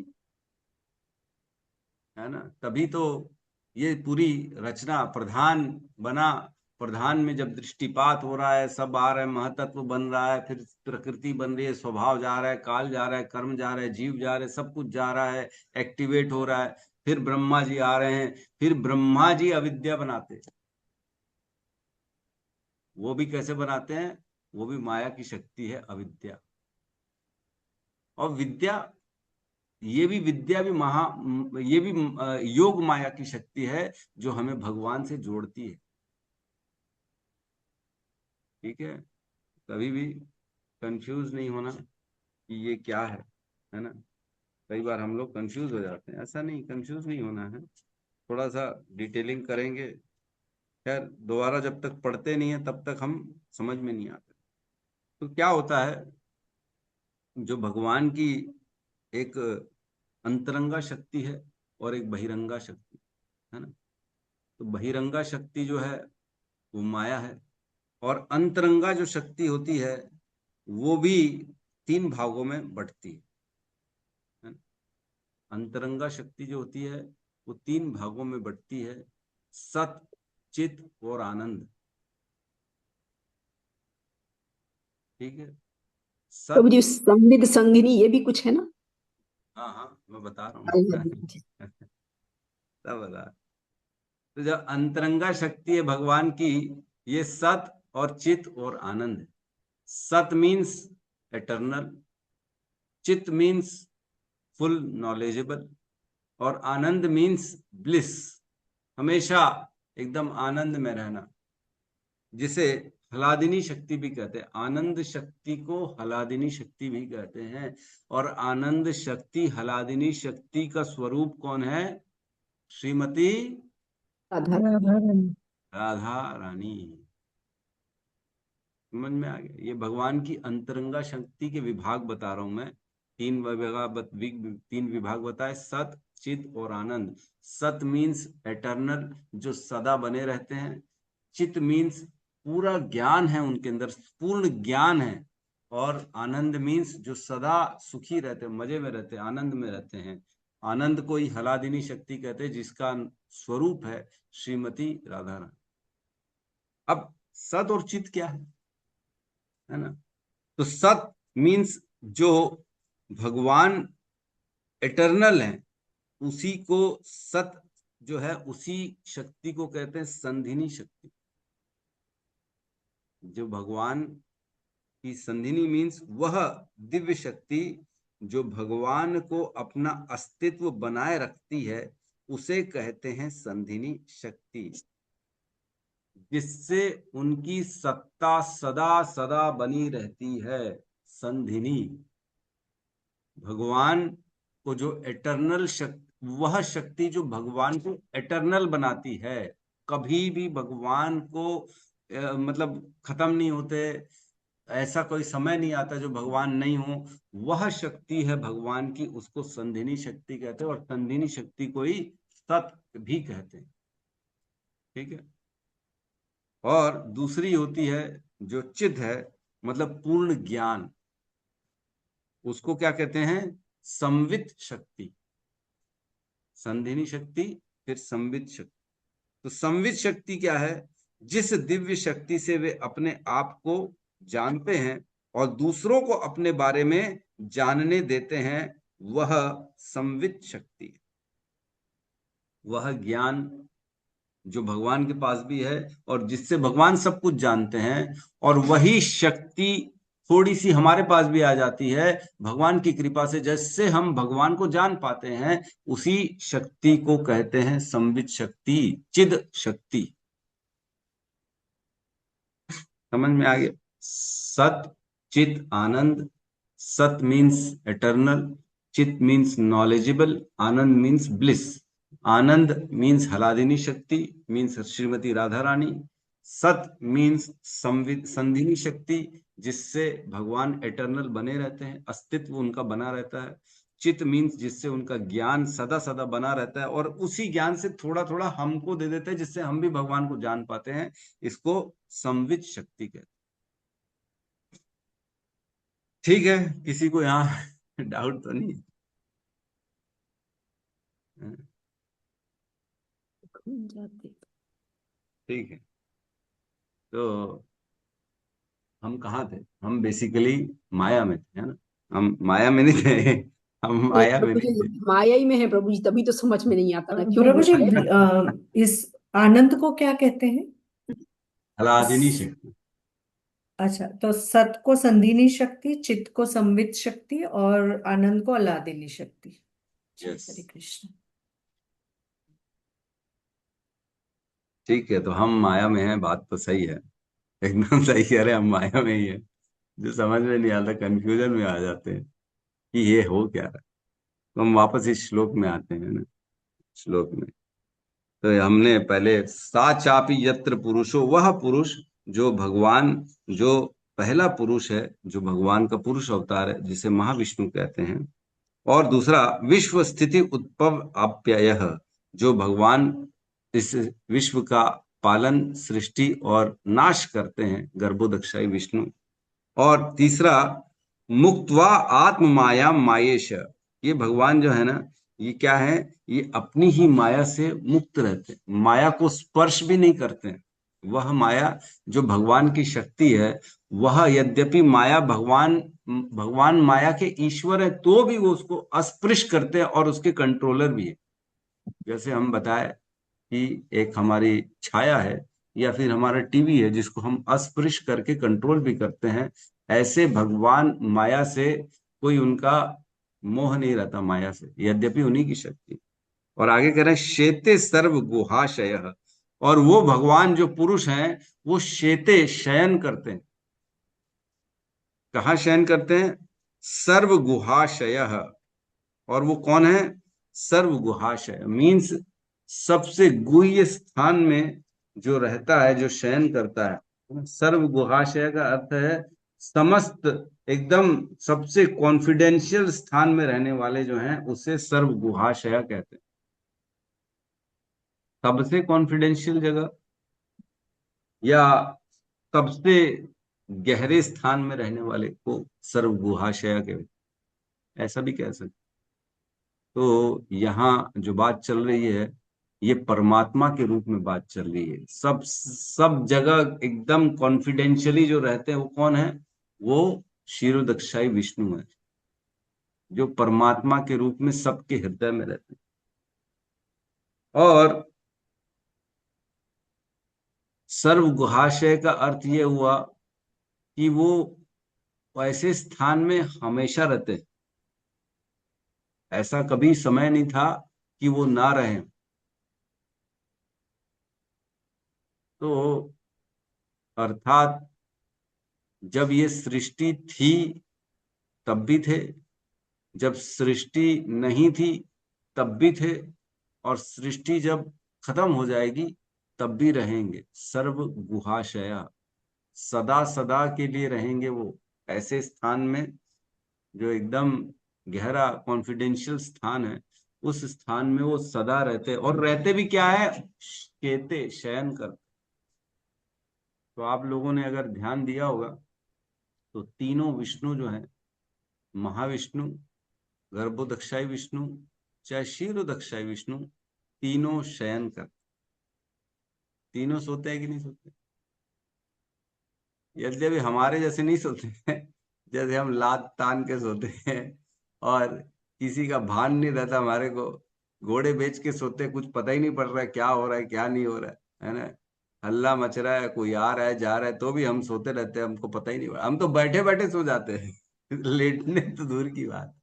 है ना। तभी तो ये पूरी रचना प्रधान बना। प्रधान में जब दृष्टिपात हो रहा है, सब आ रहे हैं, महतत्व बन रहा है, फिर प्रकृति बन रही है, स्वभाव जा रहा है, काल जा रहा है, कर्म जा रहा है, जीव जा रहे हैं, सब कुछ जा रहा है, एक्टिवेट हो रहा है। फिर ब्रह्मा जी आ रहे हैं, फिर ब्रह्मा जी अविद्या बनाते हैं। वो भी कैसे बनाते हैं? वो भी माया की शक्ति है अविद्या। और विद्या, ये भी विद्या भी ये भी योग माया की शक्ति है जो हमें भगवान से जोड़ती है। ठीक है। कभी भी कंफ्यूज नहीं होना कि ये क्या है ना। कई बार हम लोग कंफ्यूज हो जाते हैं, ऐसा नहीं, कंफ्यूज नहीं होना है। थोड़ा सा डिटेलिंग करेंगे, खैर दोबारा जब तक पढ़ते नहीं है तब तक हम समझ में नहीं आते। तो क्या होता है, जो भगवान की एक अंतरंगा शक्ति है और एक बहिरंगा शक्ति है ना। तो बहिरंगा शक्ति जो है वो माया है, और अंतरंगा जो शक्ति होती है वो भी 3 भागों में बंटती है ना? अंतरंगा शक्ति जो होती है वो 3 भागों में बंटती है, सत, चित और आनंद। ठीक है। प्रभु सत, जी संविद संगिनी ये भी कुछ है ना? हाँ मैं बता रहा हूँ अरे जी। सब बता। तो जब अंतरंगा शक्ति है भगवान की, ये सत और चित और आनंद है। सत मीन्स एटर्नल, चित मीन्स फुल नॉलेजेबल, और आनंद मीन्स ब्लिस, हमेशा एकदम आनंद में रहना, जिसे हलादिनी शक्ति भी कहते हैं। आनंद शक्ति को हलादिनी शक्ति भी कहते हैं। और आनंद शक्ति, हलादिनी शक्ति का स्वरूप कौन है? श्रीमती राधा। राधा रानी। राधा रानी। समझ में आ गया? ये भगवान की अंतरंगा शक्ति के विभाग बता रहा हूं मैं। 3 विभाग बताए, सत, चित और आनंद। सत मीन्स एटर्नल, जो सदा बने रहते हैं। चित मीन्स पूरा ज्ञान है उनके अंदर, पूर्ण ज्ञान है। और आनंद मीन्स जो सदा सुखी रहते हैं, मजे में रहते हैं, आनंद में रहते हैं। आनंद को ही हलादिनी शक्ति कहते हैं, जिसका स्वरूप है श्रीमती राधा रानी। अब सत और चित क्या है ना। तो सत मीन्स जो भगवान एटर्नल है, उसी को सत जो है, उसी शक्ति को कहते हैं संधिनी शक्ति। जो भगवान की संधिनी मीन्स वह दिव्य शक्ति जो भगवान को अपना अस्तित्व बनाए रखती है, उसे कहते हैं संधिनी शक्ति। जिससे उनकी सत्ता सदा सदा बनी रहती है। संधिनी, भगवान को जो एटर्नल शक्ति, वह शक्ति जो भगवान को एटर्नल बनाती है, कभी भी भगवान को मतलब खत्म नहीं होते, ऐसा कोई समय नहीं आता जो भगवान नहीं हो, वह शक्ति है भगवान की, उसको संधिनी शक्ति कहते हैं। और संधिनी शक्ति को ही सत्य भी कहते हैं। ठीक है। और दूसरी होती है जो चिद है, मतलब पूर्ण ज्ञान, उसको क्या कहते हैं? संवित शक्ति। संधिनी शक्ति, फिर संवित शक्ति। तो संवित शक्ति क्या है? जिस दिव्य शक्ति से वे अपने आप को जानते हैं और दूसरों को अपने बारे में जानने देते हैं, वह संवित शक्ति है। वह ज्ञान जो भगवान के पास भी है और जिससे भगवान सब कुछ जानते हैं, और वही शक्ति थोड़ी सी हमारे पास भी आ जाती है भगवान की कृपा से। जैसे हम भगवान को जान पाते हैं, उसी शक्ति को कहते हैं संवित शक्ति, चिद शक्ति। समझ में आ गया? सत, चित, आनंद। सत मीन्स एटर्नल, चित मीन्स नॉलेजेबल, आनंद मीन्स ब्लिस। आनंद मीन्स हलादिनी शक्ति, मीन्स श्रीमती राधा रानी। सत मीन्स संधिनी शक्ति, जिससे भगवान एटर्नल बने रहते हैं, अस्तित्व उनका बना रहता है। चित मीन्स जिससे उनका ज्ञान सदा सदा बना रहता है और उसी ज्ञान से थोड़ा थोड़ा हमको दे देते हैं, जिससे हम भी भगवान को जान पाते हैं। इसको संवित शक्ति कहते हैं। ठीक है, किसी को यहाँ डाउट तो नहीं है? ठीक है। तो हम कहाँ थे? हम बेसिकली माया में थे, है ना? हम माया में नहीं थे, हम नहीं माया में प्रभु नहीं जी, थे। माया ही में है प्रभु जी, तभी तो समझ में नहीं आता ना क्यों प्रभु जी, बुलाया। इस आनंद को क्या कहते हैं? हलादिनी स- शक्ति। अच्छा, तो सत को संधिनी शक्ति, चित्त को संवित शक्ति और आनंद को अलादिनी शक्ति। जी, यस, हरे कृष्ण। ठीक है। तो हम माया में हैं, बात तो सही है, एकदम सही कह रहे हैं, हम माया में ही है। जो समझ में नहीं आता, कंफ्यूजन में आ जाते हैं कि ये हो क्या रहा है। तो हम वापस इस श्लोक में आते हैं ना। श्लोक में तो हमने पहले सा चापी यत्र पुरुषो, वह पुरुष जो भगवान, जो पहला पुरुष है, जो भगवान का पुरुष अवतार है, जिसे महाविष्णु कहते हैं। और दूसरा विश्व स्थिति उत्पव आप्यायः, जो भगवान इस विश्व का पालन, सृष्टि और नाश करते हैं, गर्भोदक्षाई विष्णु। और तीसरा मुक्त्वा आत्म माया मायेश, ये भगवान जो है ना, ये क्या है? ये अपनी ही माया से मुक्त रहते हैं, माया को स्पर्श भी नहीं करते हैं। वह माया जो भगवान की शक्ति है, वह यद्यपि माया भगवान भगवान माया के ईश्वर है, तो भी वो उसको अस्पृश करते हैं और उसके कंट्रोलर भी है। जैसे हम बताए कि एक हमारी छाया है या फिर हमारा टीवी है, जिसको हम अस्पृश करके कंट्रोल भी करते हैं, ऐसे भगवान माया से कोई उनका मोह नहीं रहता, माया से, यद्यपि उन्हीं की शक्ति। और आगे कह रहे हैं शेते सर्व गुहाशय, और वो भगवान जो पुरुष हैं, वो शेते शयन करते हैं। कहाँ शयन करते हैं? सर्व गुहाशय। और वो कौन है? सर्व गुहाशय मीन्स सबसे गुह्य स्थान में जो रहता है, जो शयन करता है। सर्व गुहाशय का अर्थ है समस्त, एकदम सबसे कॉन्फिडेंशियल स्थान में रहने वाले जो हैं, उसे सर्व गुहाशय कहते हैं। सबसे कॉन्फिडेंशियल जगह या सबसे गहरे स्थान में रहने वाले को सर्व गुहाशय कहते हैं, ऐसा भी कह सकते। तो यहाँ जो बात चल रही है, ये परमात्मा के रूप में बात चल रही है। सब सब जगह एकदम कॉन्फिडेंशियली जो रहते हैं, वो कौन है? वो क्षीरोदक्षाई विष्णु है, जो परमात्मा के रूप में सबके हृदय में रहते हैं। और सर्व गुहाशय का अर्थ ये हुआ कि वो ऐसे स्थान में हमेशा रहते हैं, ऐसा कभी समय नहीं था कि वो ना रहें। तो अर्थात जब ये सृष्टि थी तब भी थे, जब सृष्टि नहीं थी तब भी थे, और सृष्टि जब खत्म हो जाएगी तब भी रहेंगे। सर्व गुहाशया, सदा सदा के लिए रहेंगे वो ऐसे स्थान में जो एकदम गहरा कॉन्फिडेंशियल स्थान है। उस स्थान में वो सदा रहते, और रहते भी क्या है, शेते, शयन करते। तो आप लोगों ने अगर ध्यान दिया होगा तो तीनों विष्णु जो है, महाविष्णु, गर्भोदक्षाई विष्णु, चाहे क्षीरोदक्षाई विष्णु, तीनों शयन करते। तीनों सोते हैं कि नहीं सोते? यद्यपि हमारे जैसे नहीं सोते हैं, जैसे हम लात तान के सोते हैं और किसी का भान नहीं रहता हमारे को। घोड़े बेच के सोते, कुछ पता ही नहीं पड़ रहा है क्या हो रहा है क्या नहीं हो रहा है ना। हल्ला मच रहा है, कोई आ रहा है जा रहा है, तो भी हम सोते रहते हैं, हमको पता ही नहीं पड़ा। हम तो बैठे बैठे सो जाते हैं लेटने तो दूर की बात,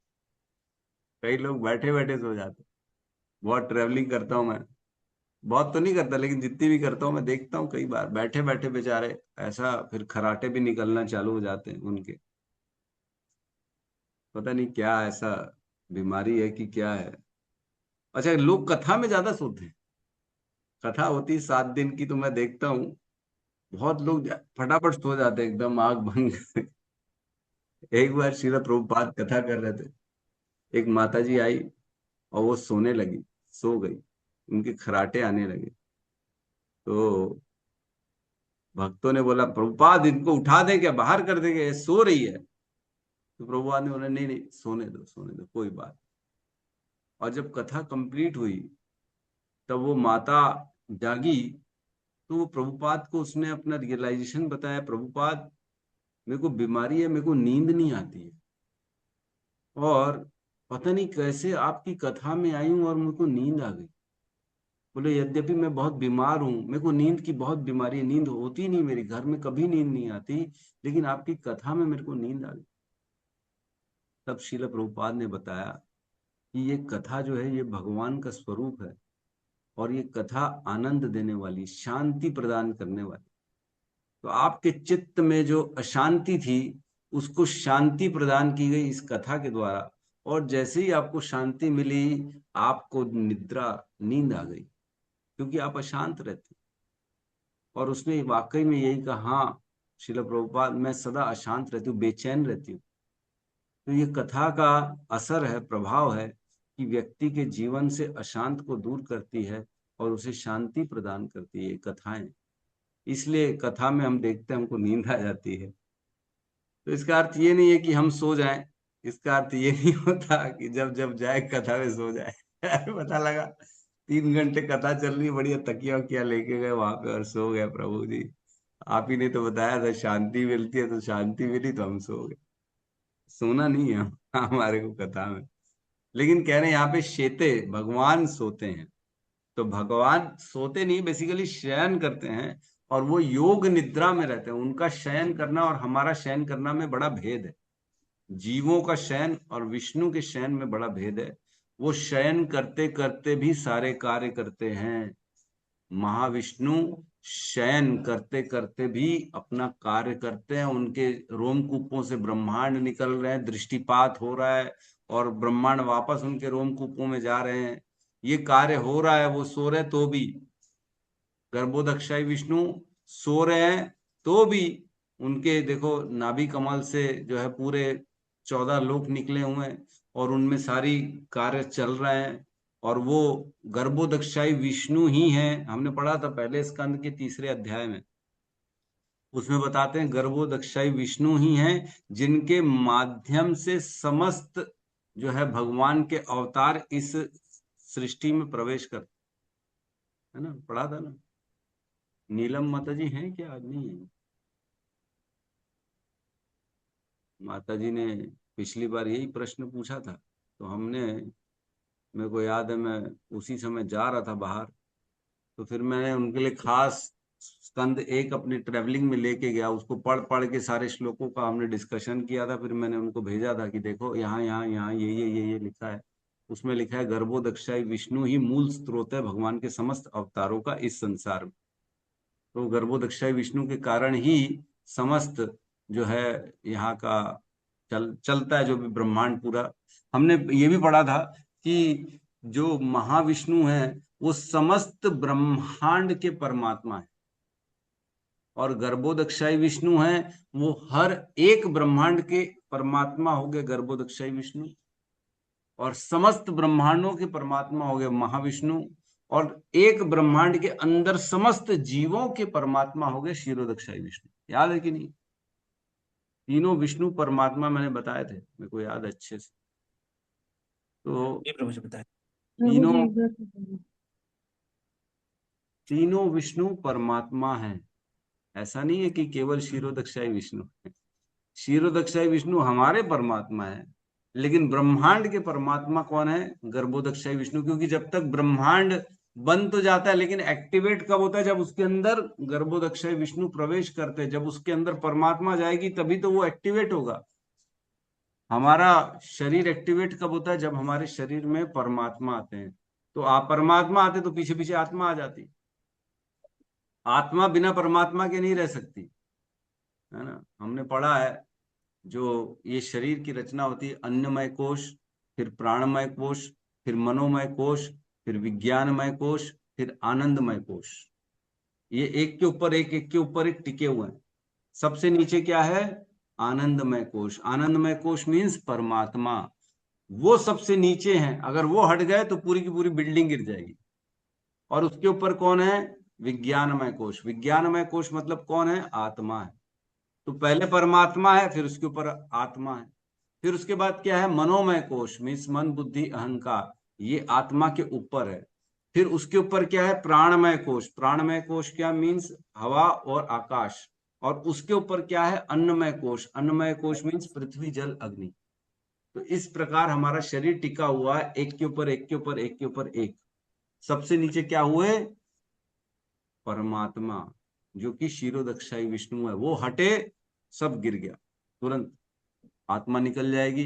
कई लोग बैठे बैठे सो जाते हैं। बहुत ट्रेवलिंग करता हूँ मैं, बहुत तो नहीं करता लेकिन जितनी भी करता हूँ मैं देखता हूँ कई बार बैठे बैठे बेचारे ऐसा फिर खराटे भी निकलना चालू हो जाते हैं उनके। पता नहीं क्या ऐसा बीमारी है कि क्या है। अच्छा, लोग कथा में ज्यादा सोते हैं। कथा होती है 7 दिन की, तो मैं देखता हूँ बहुत लोग फटाफट सो जाते हैं एकदम आंख बंद करके। एक बार श्रील प्रभुपाद कथा कर रहे थे, एक माता जी आई और वो सोने लगी, सो गई, उनके खराटे आने लगे। तो भक्तों ने बोला प्रभुपाद इनको उठा दे क्या, बाहर कर देंगे, ये सो रही है। तो प्रभुपाद ने बोला नहीं नहीं, सोने दो सोने दो, कोई बात। और जब कथा कंप्लीट हुई तब वो माता जागी, तो वो प्रभुपाद को उसने अपना रियलाइजेशन बताया, प्रभुपाद मेरे को बीमारी है, मेरे को नींद नहीं आती है, और पता नहीं कैसे आपकी कथा में आई हूं और मेरे को नींद आ गई। बोले यद्यपि मैं बहुत बीमार हूं, मेरे को नींद की बहुत बीमारी है, नींद होती नहीं, मेरे घर में कभी नींद नहीं आती, लेकिन आपकी कथा में मेरे को नींद आ गई। तब श्रील प्रभुपाद ने बताया कि ये कथा जो है ये भगवान का स्वरूप है, और ये कथा आनंद देने वाली, शांति प्रदान करने वाली। तो आपके चित्त में जो अशांति थी उसको शांति प्रदान की गई इस कथा के द्वारा, और जैसे ही आपको शांति मिली आपको निद्रा, नींद आ गई, क्योंकि आप अशांत रहते। और उसने वाकई में यही कहा, हाँ श्रील प्रभुपाद मैं सदा अशांत रहती हूँ, बेचैन रहती हूँ। तो ये कथा का असर है, प्रभाव है कि व्यक्ति के जीवन से अशांत को दूर करती है और उसे शांति प्रदान करती है कथाएं। इसलिए कथा में हम देखते हैं हमको नींद आ जाती है। तो इसका अर्थ ये नहीं है कि हम सो जाएं, इसका अर्थ ये नहीं होता कि जब जब जाए कथा में सो जाए पता लगा 3 घंटे कथा चल रही, बढ़िया तकिया वकिया लेके गए वहां पे और सो गए। प्रभु जी आप ही ने तो बताया था शांति मिलती है, तो शांति मिली तो हम सो गए। सोना नहीं है हमारे को कथा में। लेकिन कह रहे हैं यहाँ पे शेते, भगवान सोते हैं। तो भगवान सोते नहीं, बेसिकली शयन करते हैं, और वो योग निद्रा में रहते हैं। उनका शयन करना और हमारा शयन करना में बड़ा भेद है। जीवों का शयन और विष्णु के शयन में बड़ा भेद है। वो शयन करते करते भी सारे कार्य करते हैं। महाविष्णु शयन करते करते भी अपना कार्य करते हैं। उनके रोमकूपों से ब्रह्मांड निकल रहे हैं, दृष्टिपात हो रहा है, और ब्रह्मांड वापस उनके रोमकूपों में जा रहे हैं। ये कार्य हो रहा है, वो सो रहे तो भी। गर्भोदक्षाई विष्णु सो रहे हैं तो भी उनके देखो नाभि कमल से जो है पूरे 14 लोक निकले हुए हैं, और उनमें सारी कार्य चल रहे हैं। और वो गर्भोदक्षाई विष्णु ही हैं। हमने पढ़ा था पहले स्कंद के 3 अध्याय में, उसमें बताते हैं गर्भोदक्षाई विष्णु ही हैं जिनके माध्यम से समस्त जो है भगवान के अवतार इस सृष्टि में प्रवेश करते है ना। पढ़ा था ना। नीलम माता जी हैं क्या, आज नहीं है? माता जी ने पिछली बार यही प्रश्न पूछा था, तो हमने, मेरे को याद है मैं उसी समय जा रहा था बाहर, तो फिर मैंने उनके लिए खास स्कंद 1 अपनी ट्रेवलिंग में लेके गया, उसको पढ़ पढ़ के सारे श्लोकों का हमने डिस्कशन किया था। फिर मैंने उनको भेजा था कि देखो यहाँ यहाँ यहाँ ये लिखा है। उसमें लिखा है गर्भोदक्षाई विष्णु ही मूल स्रोत है भगवान के समस्त अवतारों का इस संसार में। तो गर्भोदक्षाई विष्णु के कारण ही समस्त जो है यहाँ का चलता है, जो भी ब्रह्मांड पूरा। हमने ये भी पढ़ा था कि जो महाविष्णु है वो समस्त ब्रह्मांड के परमात्मा है, और गर्भोदक्षाई विष्णु है वो हर एक ब्रह्मांड के परमात्मा हो गए गर्भोदक्षाई विष्णु, और समस्त ब्रह्मांडों के परमात्मा हो गए महाविष्णु, और एक ब्रह्मांड के अंदर समस्त जीवों के परमात्मा हो गए क्षीरोदक्षाई विष्णु। याद है कि नहीं? तीनों विष्णु परमात्मा मैंने बताए थे, मेरे को याद है अच्छे से। तो ये प्रभु जी बताए। प्रभु तीनों जी एक बार बताइए। तीनों विष्णु परमात्मा है, ऐसा नहीं है कि केवल क्षीरोदक्षाई विष्णु है। क्षीरोदक्षाई विष्णु हमारे परमात्मा है, लेकिन ब्रह्मांड के परमात्मा कौन है? गर्भोदक्षाई विष्णु। क्योंकि जब तक ब्रह्मांड बन तो जाता है, लेकिन एक्टिवेट कब होता है? जब उसके अंदर गर्भोदक्षाई विष्णु प्रवेश करते हैं, जब उसके अंदर परमात्मा जाएगी तभी तो वो एक्टिवेट होगा। हमारा शरीर एक्टिवेट कब होता है? जब हमारे शरीर में परमात्मा आते हैं। तो आप परमात्मा आते तो पीछे पीछे आत्मा आ जाती। आत्मा बिना परमात्मा के नहीं रह सकती, है ना? हमने पढ़ा है जो ये शरीर की रचना होती है, अन्नमय कोश, फिर प्राणमय कोश, फिर मनोमय कोश, फिर विज्ञानमय कोश, फिर आनंदमय कोश। ये एक के ऊपर एक, एक के ऊपर एक टिके हुए हैं। सबसे नीचे क्या है? आनंदमय कोश। आनंदमय कोश मीन्स परमात्मा, वो सबसे नीचे है। अगर वो हट गए तो पूरी की पूरी बिल्डिंग गिर जाएगी। और उसके ऊपर कौन है? विज्ञानमय कोश। विज्ञानमय कोश मतलब कौन है? आत्मा है। तो पहले परमात्मा है, फिर उसके ऊपर आत्मा है। फिर उसके बाद क्या है? मनोमय कोश मीन्स मन बुद्धि अहंकार, ये आत्मा के ऊपर है। फिर उसके ऊपर क्या है? प्राणमय कोश। प्राणमय कोश क्या मीन्स? हवा और आकाश। और उसके ऊपर क्या है? अन्नमय कोश। अन्नमय कोश मीन्स पृथ्वी जल अग्नि। तो इस प्रकार हमारा शरीर टिका हुआ है, एक के ऊपर एक के ऊपर एक के ऊपर एक। सबसे नीचे क्या हुए? परमात्मा, जो कि क्षीरोदक्षाई विष्णु है। वो हटे, सब गिर गया तुरंत। आत्मा निकल जाएगी,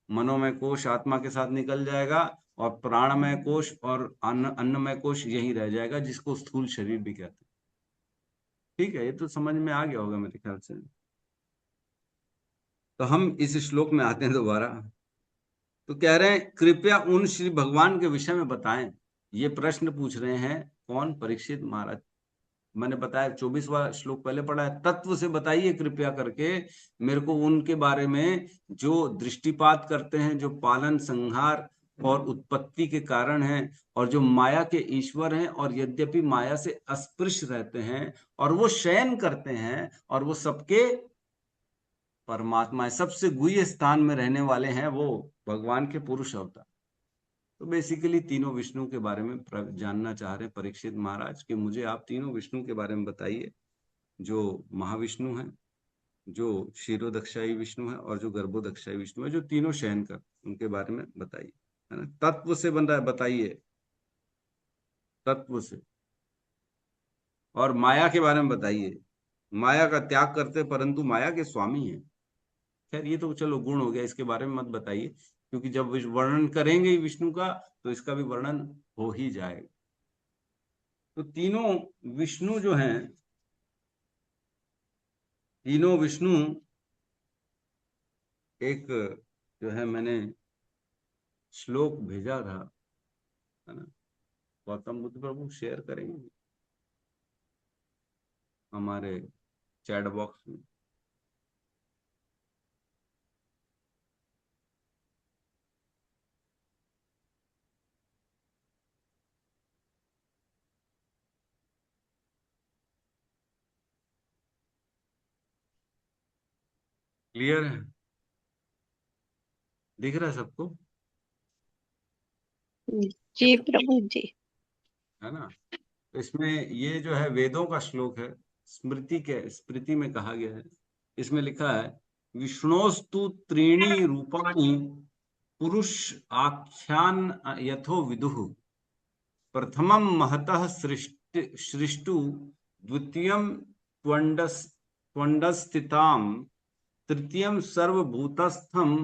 मनोमय कोश आत्मा के साथ निकल जाएगा, और प्राणमय कोश और अन्नमय कोश यही रह जाएगा, जिसको स्थूल शरीर भी कहते हैं। ठीक है, ये तो समझ में आ गया होगा मेरे ख्याल से। तो हम इस श्लोक में आते हैं दोबारा। तो कह रहे हैं कृपया उन श्री भगवान के विषय में बताएं। ये प्रश्न पूछ रहे हैं कौन? परीक्षित महाराज। मैंने बताया 24वां श्लोक पहले पढ़ा है। तत्व से बताइए कृपया करके मेरे को उनके बारे में, जो दृष्टिपात करते हैं, जो पालन संहार और उत्पत्ति के कारण हैं, और जो माया के ईश्वर हैं, और यद्यपि माया से अस्पृश्य रहते हैं, और वो शयन करते हैं, और वो सबके परमात्मा है, सबसे गुह्य स्थान में रहने वाले हैं, वो भगवान के पुरुष अवतार। तो बेसिकली तीनों विष्णु के बारे में जानना चाह रहे हैं परीक्षित महाराज कि मुझे आप तीनों विष्णु के बारे में बताइए, जो महाविष्णु है, जो क्षीरोदक्षाई विष्णु है, और जो गर्भोदक्षाई विष्णु है, जो तीनों शयन कर, उनके बारे में बताइए, है ना? तत्व से बताइए, तत्व से। और माया के बारे में बताइए। माया का त्याग करते परंतु माया के स्वामी है। खैर ये तो चलो गुण हो गया, इसके बारे में मत बताइए, क्योंकि जब वर्णन करेंगे विष्णु का तो इसका भी वर्णन हो ही जाएगा। तो तीनों विष्णु जो हैं, तीनों विष्णु, एक जो है मैंने श्लोक भेजा था, है ना? गौतम बुद्ध प्रभु शेयर करेंगे हमारे चैट बॉक्स में। क्लियर है? दिख रहा है सबको? जी प्रभु जी। है ना? तो इसमें ये जो है वेदों का श्लोक है, स्मृति में कहा गया है। इसमें लिखा है विष्णोस्तु त्रीणि रूपाणि पुरुष आख्यान यथो विदुः। प्रथमं महतः सृष्टु, द्वितीयं त्वंडस्थितां, तृतीयं सर्वभूतस्थं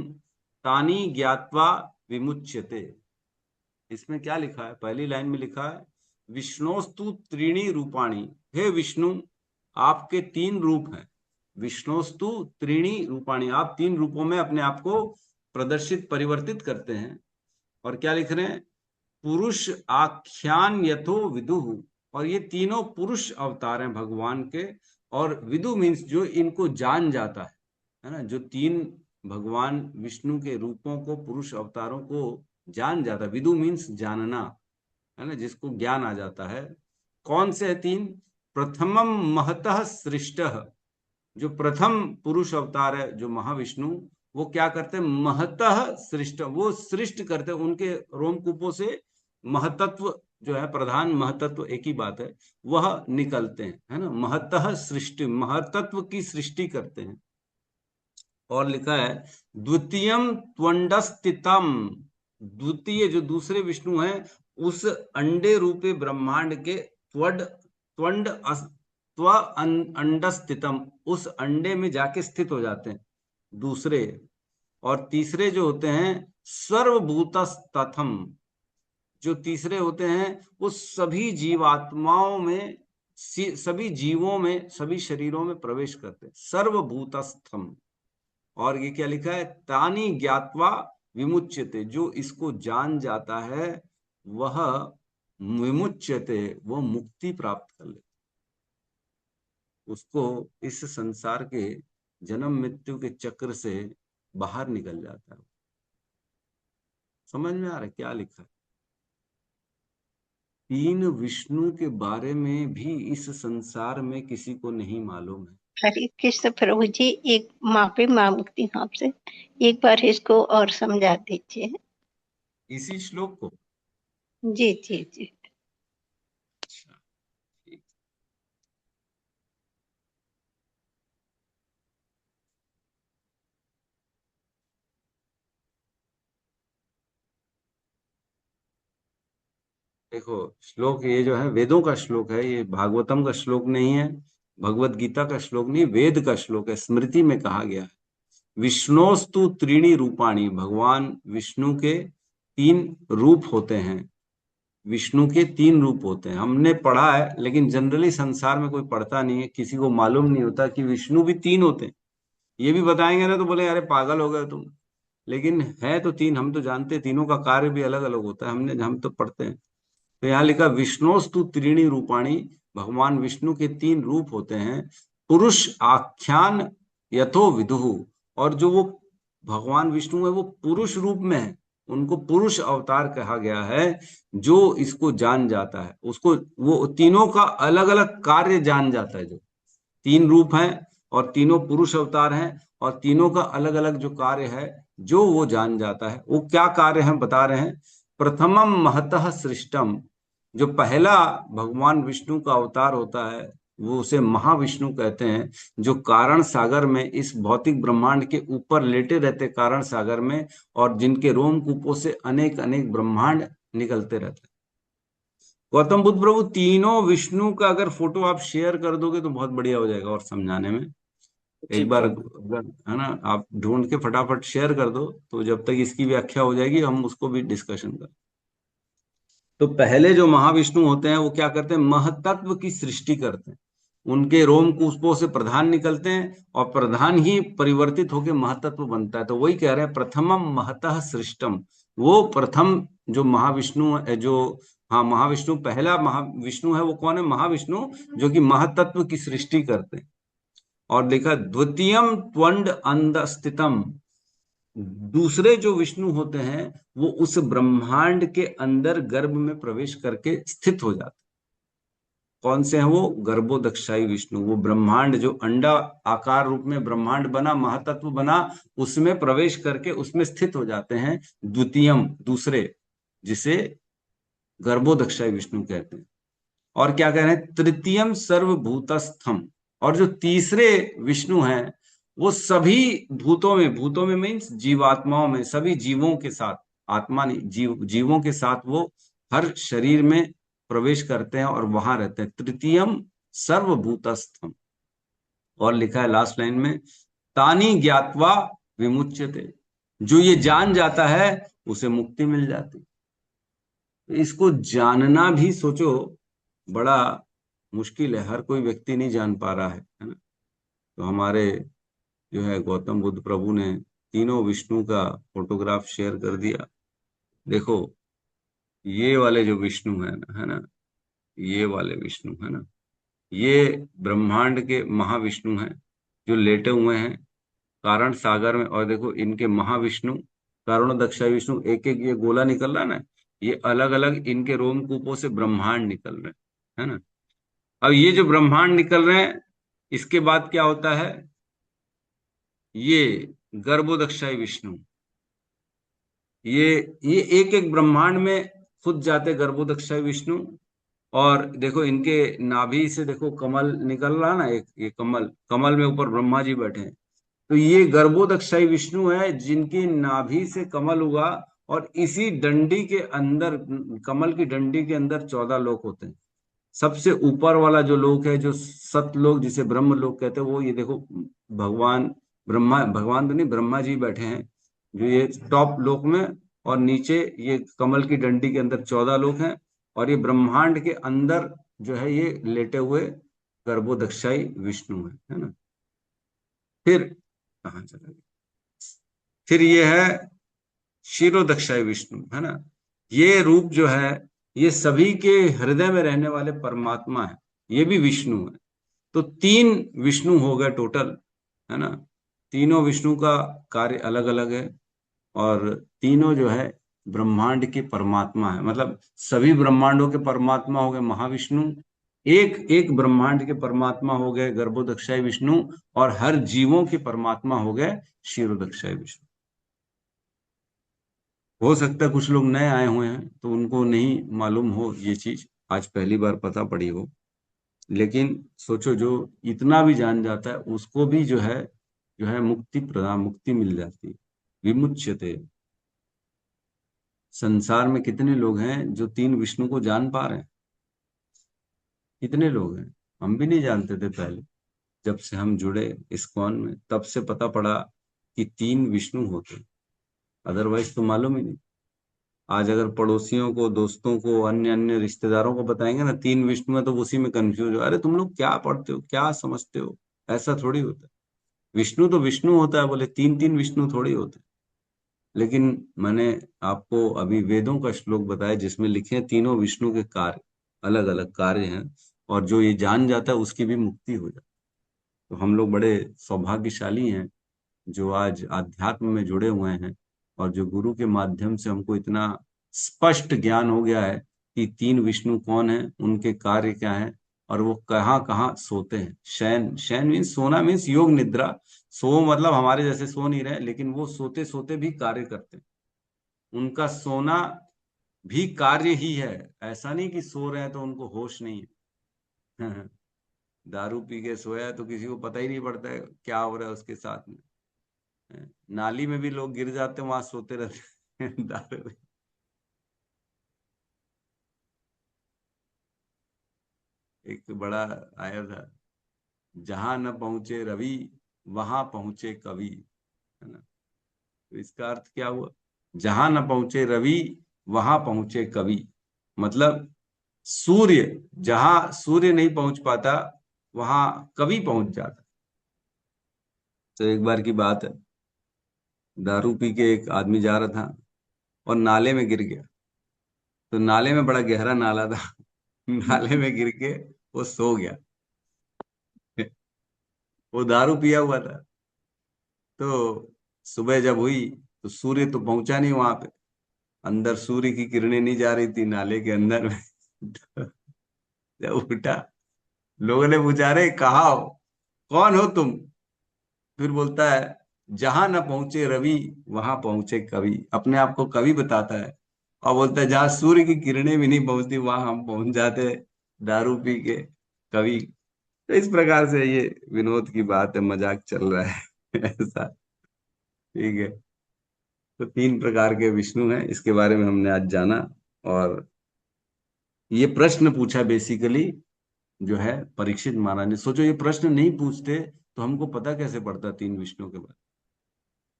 तानि ज्ञात्वा विमुच्यते। इसमें क्या लिखा है? पहली लाइन में लिखा है विष्णोस्तु त्रीणी रूपाणी, हे विष्णु आपके 3 रूप हैं। विष्णोस्तु त्रीणी रूपाणी, आप 3 रूपों में अपने आप को प्रदर्शित परिवर्तित करते हैं। और क्या लिख रहे हैं, पुरुष आख्यान यथो विदुः, और ये तीनों पुरुष अवतार हैं भगवान के। और विदु मीन्स जो इनको जान जाता है ना, जो 3 भगवान विष्णु के रूपों को, पुरुष अवतारों को जान जाता है। विदु मीन्स जानना, है ना, जिसको ज्ञान आ जाता है। कौन से है 3? प्रथमम महतः सृष्टः, जो प्रथम पुरुष अवतार है जो महाविष्णु, वो क्या करते हैं, महतः सृष्ट, वो सृष्ट करते हैं, उनके रोमकूपों से महतत्व जो है, प्रधान महतत्व एक ही बात है, वह निकलते हैं, है ना। महतः सृष्टि, महतत्व की सृष्टि करते हैं। और लिखा है द्वितीयम त्वंडस्तितम, द्वितीय जो दूसरे विष्णु हैं, उस अंडे रूपे ब्रह्मांड के त्वंड अंडस्थितम, उस अंडे में जाके स्थित हो जाते हैं दूसरे। और तीसरे जो होते हैं सर्वभूतस्तथम, जो तीसरे होते हैं वो सभी जीवात्माओं में, सभी जीवों में, सभी शरीरों में प्रवेश करते हैं, सर्वभूतस्थम। और ये क्या लिखा है, तानी ज्ञात्वा विमुच्यते, जो इसको जान जाता है वह विमुच्यते, वो मुक्ति प्राप्त कर ले, उसको इस संसार के जन्म मृत्यु के चक्र से बाहर निकल जाता है। समझ में आ रहा है क्या लिखा है? 3 विष्णु के बारे में भी इस संसार में किसी को नहीं मालूम है। हरे कृष्ण प्रभु जी, एक माफी मांगती हूँ आपसे, एक बार इसको और समझा दीजिए। इसी श्लोक को? जी जी जी। अच्छा, ठीक। देखो श्लोक ये जो है वेदों का श्लोक है, ये भागवतम का श्लोक नहीं है, भगवत गीता का श्लोक नहीं, वेद का श्लोक है। स्मृति में कहा गया है विष्णोस्तु त्रीणी रूपाणी, भगवान विष्णु के 3 रूप होते हैं। विष्णु के 3 रूप होते हैं, हमने पढ़ा है, लेकिन जनरली संसार में कोई पढ़ता नहीं है, किसी को मालूम नहीं होता कि विष्णु भी 3 होते हैं। ये भी बताएंगे ना तो बोले अरे पागल हो गए तुम, लेकिन है तो 3, हम तो जानते हैं, तीनों का कार्य भी अलग अलग होता है, हम तो पढ़ते हैं। तो यहाँ लिखा विष्णोस्तु त्रीणी रूपाणी, भगवान विष्णु के 3 रूप होते हैं। पुरुष आख्यान यथो विदुः, और जो वो भगवान विष्णु है वो पुरुष रूप में है, उनको पुरुष अवतार कहा गया है। जो इसको जान जाता है उसको, वो तीनों का अलग अलग कार्य जान जाता है। जो 3 रूप हैं और तीनों पुरुष अवतार हैं, और तीनों का अलग अलग जो कार्य है जो वो जान जाता है। वो क्या कार्य है बता रहे हैं, प्रथमम महतः सृष्टम, जो पहला भगवान विष्णु का अवतार होता है वो उसे महाविष्णु कहते हैं, जो कारण सागर में, इस भौतिक ब्रह्मांड के ऊपर लेटे रहते कारण सागर में, और जिनके रोमकूपों से अनेक अनेक ब्रह्मांड निकलते रहते हैं। गौतम बुद्ध प्रभु, तीनों विष्णु का अगर फोटो आप शेयर कर दोगे तो बहुत बढ़िया हो जाएगा और समझाने में। एक बार अगर है ना आप ढूंढ के फटाफट शेयर कर दो, तो जब तक इसकी व्याख्या हो जाएगी हम उसको भी डिस्कशन कर। तो पहले जो महाविष्णु होते हैं वो क्या करते हैं, महतत्व की सृष्टि करते हैं, उनके रोमकूपों से प्रधान निकलते हैं और प्रधान ही परिवर्तित होकर महतत्व बनता है। तो वही कह रहे हैं प्रथमम महतः सृष्टम, वो प्रथम जो महाविष्णु है, जो हाँ महाविष्णु, पहला महाविष्णु है वो कौन है, महाविष्णु, जो कि महतत्व की सृष्टि करते हैं। और देखा द्वितीयम त्वंड अंधस्थितम, दूसरे जो विष्णु होते हैं वो उस ब्रह्मांड के अंदर गर्भ में प्रवेश करके स्थित हो जाते। कौन से हैं वो, गर्भोदक्षाई विष्णु, वो ब्रह्मांड जो अंडा आकार रूप में ब्रह्मांड बना, महातत्व बना, उसमें प्रवेश करके उसमें स्थित हो जाते हैं। द्वितीयम दूसरे, जिसे गर्भोदक्षाई विष्णु कहते हैं। और क्या कह रहे हैं, तृतीयम सर्वभूतस्थम, और जो तीसरे विष्णु हैं वो सभी भूतों में, भूतों में मीन्स जीवात्माओं में, सभी जीवों के साथ, आत्मा नहीं, जीवों के साथ वो हर शरीर में प्रवेश करते हैं और वहां रहते हैं। तृतीयम सर्वभूतस्थम। और लिखा है लास्ट लाइन में, तानी ज्ञात्वा विमुच्यते, जो ये जान जाता है उसे मुक्ति मिल जाती। इसको जानना भी सोचो बड़ा मुश्किल है, हर कोई व्यक्ति नहीं जान पा रहा है ना। तो हमारे जो है गौतम बुद्ध प्रभु ने तीनों विष्णु का फोटोग्राफ शेयर कर दिया। देखो ये वाले जो विष्णु है ना, ये वाले विष्णु है ना, ये ब्रह्मांड के महाविष्णु हैं जो लेटे हुए हैं कारण सागर में। और देखो इनके महाविष्णु कारण दक्षा विष्णु, एक एक ये गोला निकल रहा है ना, ये अलग अलग इनके रोमकूपों से ब्रह्मांड निकल रहे हैं, है ना। अब ये जो ब्रह्मांड निकल रहे हैं, इसके बाद क्या होता है, ये गर्भोदक्षाई विष्णु, ये ये एक एक ब्रह्मांड में खुद जाते गर्भोदक्षाई विष्णु। और देखो इनके नाभि से देखो कमल निकल रहा ना, एक ये कमल, कमल में ऊपर ब्रह्मा जी बैठे हैं। तो ये गर्भोदक्षाई विष्णु है जिनकी नाभि से कमल हुआ, और इसी डंडी के अंदर, कमल की डंडी के अंदर 14 लोक होते हैं। सबसे ऊपर वाला जो लोक है, जो सतलोक जिसे ब्रह्म लोक कहते हैं, वो ये देखो भगवान ब्रह्मा, भगवान तो नहीं, ब्रह्मा जी बैठे हैं जो ये टॉप लोक में, और नीचे ये कमल की डंडी के अंदर 14 लोक हैं, और ये ब्रह्मांड के अंदर जो है ये लेटे हुए गर्भोदक्षाई विष्णु है ना। फिर कहाँ चला गया, फिर ये है क्षीरोदक्षाई विष्णु, है ना। ये रूप जो है ये सभी के हृदय में रहने वाले परमात्मा है, ये भी विष्णु है। तो 3 विष्णु हो गए टोटल, है ना। तीनों विष्णु का कार्य अलग अलग है, और तीनों जो है ब्रह्मांड के परमात्मा है, मतलब सभी ब्रह्मांडों के परमात्मा हो गए महाविष्णु, एक एक ब्रह्मांड के परमात्मा हो गए गर्भोदक्षाई विष्णु, और हर जीवों के परमात्मा हो गए क्षीरोदक्षाई विष्णु। हो सकता है कुछ लोग नए आए हुए हैं तो उनको नहीं मालूम हो ये चीज, आज पहली बार पता पड़ी हो, लेकिन सोचो जो इतना भी जान जाता है उसको भी जो है मुक्ति प्रदान, मुक्ति मिल जाती है, विमुच्यते। संसार में कितने लोग हैं जो 3 विष्णु को जान पा रहे हैं, कितने लोग हैं। हम भी नहीं जानते थे पहले, जब से हम जुड़े इस्कॉन में तब से पता पड़ा कि 3 विष्णु होते, अदरवाइज तो मालूम ही नहीं। आज अगर पड़ोसियों को, दोस्तों को, अन्य अन्य रिश्तेदारों को बताएंगे ना 3 विष्णु है, तो उसी में कंफ्यूज हो, अरे तुम लोग क्या पढ़ते हो, क्या समझते हो, ऐसा थोड़ी होता है। विष्णु तो विष्णु होता है, बोले 3 विष्णु थोड़ी होते। लेकिन मैंने आपको अभी वेदों का श्लोक बताया जिसमें लिखे हैं तीनों विष्णु के कार्य, अलग अलग कार्य हैं, और जो ये जान जाता है उसकी भी मुक्ति हो जाती है। तो हम लोग बड़े सौभाग्यशाली हैं जो आज अध्यात्म में जुड़े हुए हैं, और जो गुरु के माध्यम से हमको इतना स्पष्ट ज्ञान हो गया है कि 3 विष्णु कौन है, उनके कार्य क्या है, और वो कहाँ कहाँ सोते हैं। शयन, शयन मीन्स सोना, मीन्स योग निद्रा। सो मतलब हमारे जैसे सो नहीं रहे, लेकिन वो सोते सोते भी कार्य करते हैं। उनका सोना भी कार्य ही है, ऐसा नहीं कि सो रहे हैं तो उनको होश नहीं है। दारू पी के सोया है तो किसी को पता ही नहीं पड़ता है क्या हो रहा है उसके साथ में। नाली में भी लोग गिर जाते हैं, वहां सोते रहते हैं दारू में। एक बड़ा आया था, जहां न पहुंचे रवि वहां पहुंचे कवि, है ना। तो इसका अर्थ क्या हुआ, जहां न पहुंचे रवि वहां पहुंचे कवि, मतलब सूर्य, जहां सूर्य नहीं पहुंच पाता वहां कवि पहुंच जाता। तो एक बार की बात है, दारू पी के एक आदमी जा रहा था और नाले में गिर गया। तो नाले में बड़ा गहरा नाला था, नाले में गिर के वो सो गया। वो दारू पिया हुआ था। तो सुबह जब हुई तो सूर्य तो पहुंचा नहीं वहां पे, अंदर सूर्य की किरणें नहीं जा रही थी नाले के अंदर में। तो जब उठा, लोगों ने पूछा, रे कहाँ हो, कौन हो तुम। फिर बोलता है, जहां न पहुंचे रवि वहां पहुंचे कवि, अपने आप को कवि बताता है। और बोलता है जहां सूर्य की किरणें भी नहीं पहुंचती वहां हम पहुंच जाते दारू पी के कवि। तो इस प्रकार से ये विनोद की बात है, मजाक चल रहा है। ऐसा, ठीक है। तो 3 प्रकार के विष्णु हैं, इसके बारे में हमने आज जाना। और ये प्रश्न पूछा बेसिकली जो है परीक्षित महाराज ने। सोचो ये प्रश्न नहीं पूछते तो हमको पता कैसे पड़ता 3 विष्णु के बारे में,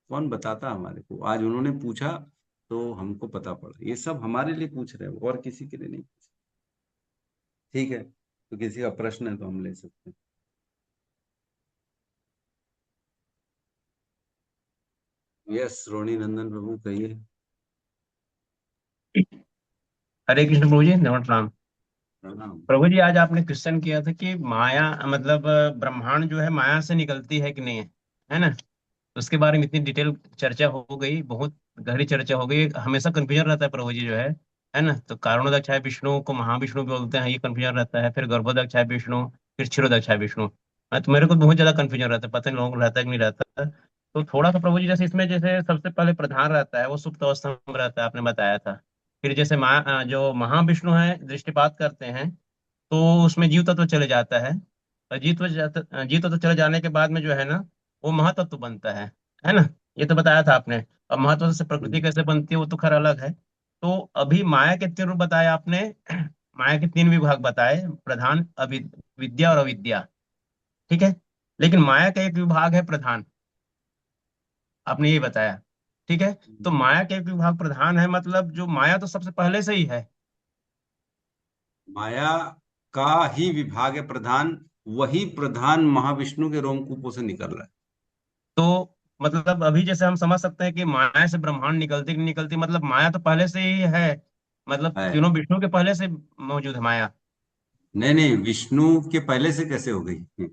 कौन बताता हमारे को। आज उन्होंने पूछा तो हमको पता पड़ा। ये सब हमारे लिए पूछ रहे हैं, और किसी के लिए नहीं पूछ रहे। ठीक है, तो किसी का प्रश्न है तो हम ले सकते हैं। यस, रोणी नंदन प्रभु कहिए। हरे कृष्ण प्रभु जी, नमः राम। प्रणाम। प्रभु जी, आज आपने क्वेश्चन किया था कि माया मतलब ब्रह्मांड जो है माया से निकलती है कि नहीं है ना। तो उसके बारे में इतनी डिटेल चर्चा हो गई, बहुत गहरी चर्चा हो गई। हमेशा कंफ्यूजन रहता है प्रभु जी जो है ना। तो कारणोदक है विष्णु को महाविष्णु भी बोलते हैं, ये कंफ्यूजन रहता है। फिर गर्भोदक है विष्णु, फिर क्षीरोदक है विष्णु। तो मेरे को बहुत ज्यादा कंफ्यूजन रहता है, पता नहीं लोगों को रहता है कि नहीं रहता। तो थोड़ा सा प्रभु जी, जैसे इसमें जैसे सबसे पहले प्रधान रहता है वो सुप्त अवस्था में रहता है, आपने बताया था। फिर जैसे जो महाविष्णु है दृष्टिपात करते हैं, तो उसमें जीव तत्व चले जाता है। और जीव तत्व चले जाने के बाद में जो है ना, वो महातत्व बनता है ना। ये तो बताया था आपने। अब महातत्व से प्रकृति कैसे बनती है वो तो खैर अलग है। तो अभी माया के 3 रूप बताए आपने। माया के 3 विभाग बताए, प्रधान, विद्या और अविद्या। ठीक है। लेकिन माया का एक विभाग है प्रधान, आपने ये बताया। ठीक है। तो माया के एक विभाग प्रधान है, मतलब जो माया तो सबसे पहले से ही है। माया का ही विभाग है प्रधान, वही प्रधान महाविष्णु के रोमकूपों से निकल रहा तो मतलब अभी जैसे हम समझ सकते हैं कि माया से ब्रह्मांड निकलती कि नहीं निकलती, मतलब माया तो पहले से ही है। मतलब है। तीनों विष्णु के पहले से मौजूद है माया। नहीं नहीं, विष्णु के पहले से कैसे हो गई?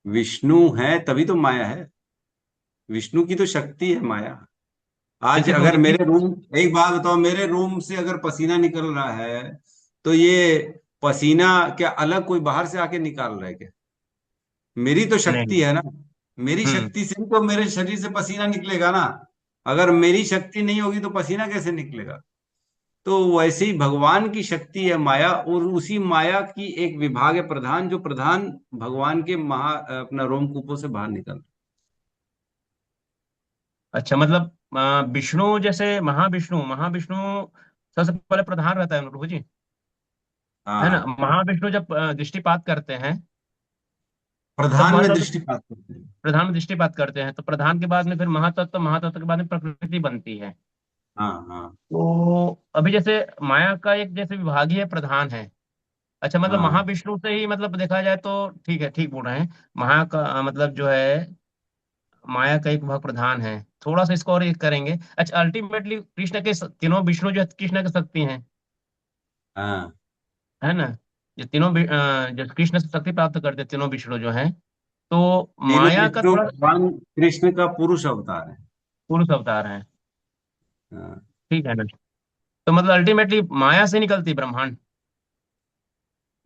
विष्णु है तभी तो माया है। विष्णु की तो शक्ति है माया। आज देखिए प्रभु अगर जी मेरे रूम, एक बात बताओ, मेरे रूम से अगर पसीना निकल रहा है, तो ये पसीना क्या अलग कोई बाहर से आके निकाल रहा है क्या? मेरी तो शक्ति नहीं। है ना। मेरी हम्म। शक्ति से ही तो मेरे शरीर से पसीना निकलेगा ना। अगर मेरी शक्ति नहीं होगी तो पसीना कैसे निकलेगा? तो वैसे ही भगवान की शक्ति है माया, और उसी माया की एक विभाग है प्रधान, जो प्रधान भगवान के अपना रोमकूपों से बाहर निकल। अच्छा, मतलब विष्णु जैसे महाविष्णु महाविष्णु सबसे पहले प्रधान रहता है ना प्रभु जी, है ना। हाँ, महाविष्णु जब दृष्टिपात करते हैं, तब प्रधान में महातत्व दृष्टिपात करते हैं। प्रधान में दृष्टिपात करते हैं, तो प्रधान के बाद में फिर महातत्व, महातत्व के बाद में प्रकृति बनती है। हाँ हाँ तो अभी जैसे माया का एक जैसे विभाग ही है प्रधान है। अच्छा, मतलब हाँ। महाविष्णु से ही मतलब देखा जाए तो ठीक है, ठीक बोल रहे हैं। महा का मतलब जो है माया का एक भाग प्रधान है। थोड़ा सा इसको और एक करेंगे। अच्छा, अल्टीमेटली कृष्ण के तीनों विष्णु जो है कृष्ण के शक्ति हैं, हाँ, है ना। ये तीनों जो कृष्ण से शक्ति प्राप्त करते हैं, तीनों विष्णु जो हैं, तो तीनों माया का विष्णु थोड़ा भगवान कृष्ण का पुरुष अवतार है। पुरुष अवतार है। हाँ। ठीक है ना। तो मतलब अल्टीमेटली माया से निकलती ब्रह्मांड।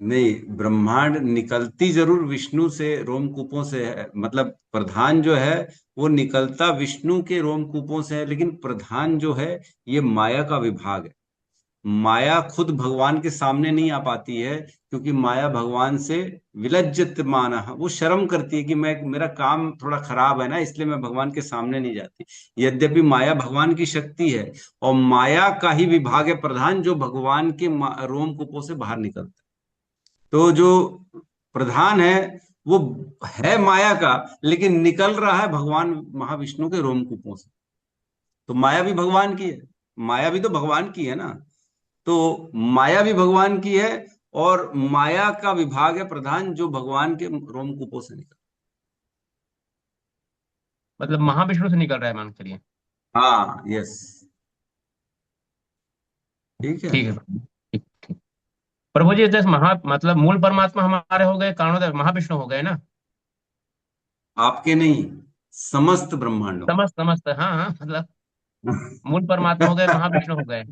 नहीं, ब्रह्मांड निकलती जरूर विष्णु से, रोमकूपों से है। मतलब प्रधान जो है वो निकलता विष्णु के रोमकूपों से है, लेकिन प्रधान जो है ये माया का विभाग है। माया खुद भगवान के सामने नहीं आ पाती है, क्योंकि माया भगवान से विलज्जित माना, वो शर्म करती है कि मैं, मेरा काम थोड़ा खराब है ना, इसलिए मैं भगवान के सामने नहीं जाती। यद्यपि माया भगवान की शक्ति है, और माया का ही विभाग है प्रधान, जो भगवान के रोमकूपों से बाहर निकलता है। तो जो प्रधान है वो है माया का, लेकिन निकल रहा है भगवान महाविष्णु के रोमकूपों से। तो माया भी भगवान की है। माया भी तो भगवान की है ना। तो माया भी भगवान की है, और माया का विभाग है प्रधान, जो भगवान के रोमकूपों से निकल। मतलब महाविष्णु से निकल रहा है, मान के चलिए। हाँ, यस। ठीक है। ठीक है। ठीक ठीक। प्रभु जी, जैसे महा मतलब मूल परमात्मा हमारे हो गए, कारणोदय महाविष्णु हो गए ना। आपके नहीं, समस्त ब्रह्मांडों। समस्त समस्त, हाँ हाँ, मतलब मूल परमात्मा हो गए, महाविष्णु हो गए।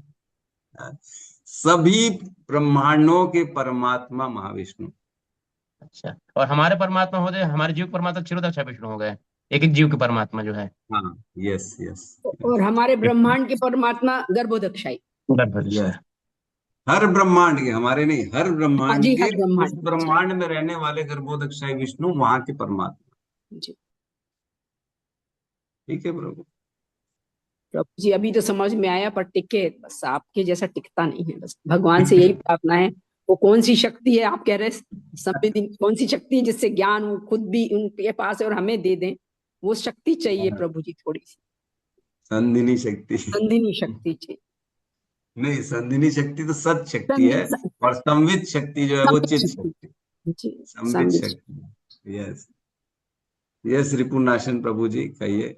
सभी ब्रह्मांडों के परमात्मा महाविष्णु। अच्छा, और हमारे परमात्मा हो गए, हमारे जीव के परमात्मा क्षीरोदक्ष विष्णु हो गए, एक एक जीव के परमात्मा जो है। हाँ, यस यस और हमारे ब्रह्मांड के परमात्मा गर्भोदक्षाई। गर्भदृष्टा यस। है। हर ब्रह्मांड के, हमारे नहीं, हर हाँ ब्रह्मांड जी, के, हर उस ब्रह्मांड जी। ब्रह्मांड में रहने वाले गर्भोदक्षाई विष्णु वहां के परमात्मा। जी ठीक है प्रभु। प्रभु जी, अभी तो समझ में आया, पर टिके बस आपके जैसा टिकता नहीं है। बस भगवान से यही प्रार्थना है, वो कौन सी शक्ति है आप कह रहे समय दिन, कौन सी शक्ति है जिससे ज्ञान वो खुद भी उनके पास है और हमें दे दें। वो शक्ति चाहिए प्रभु जी थोड़ी सी। संधिनी शक्ति। संधिनी शक्ति चाहिए। नहीं, संधिनी शक्ति तो सत शक्ति है, संधि और संवित शक्ति जो है वो संवित चित शक्ति शक्ति। जी, संवित संवित शक्ति। शक्ति। यस, यस रिपुनाशन प्रभु जी कहिए।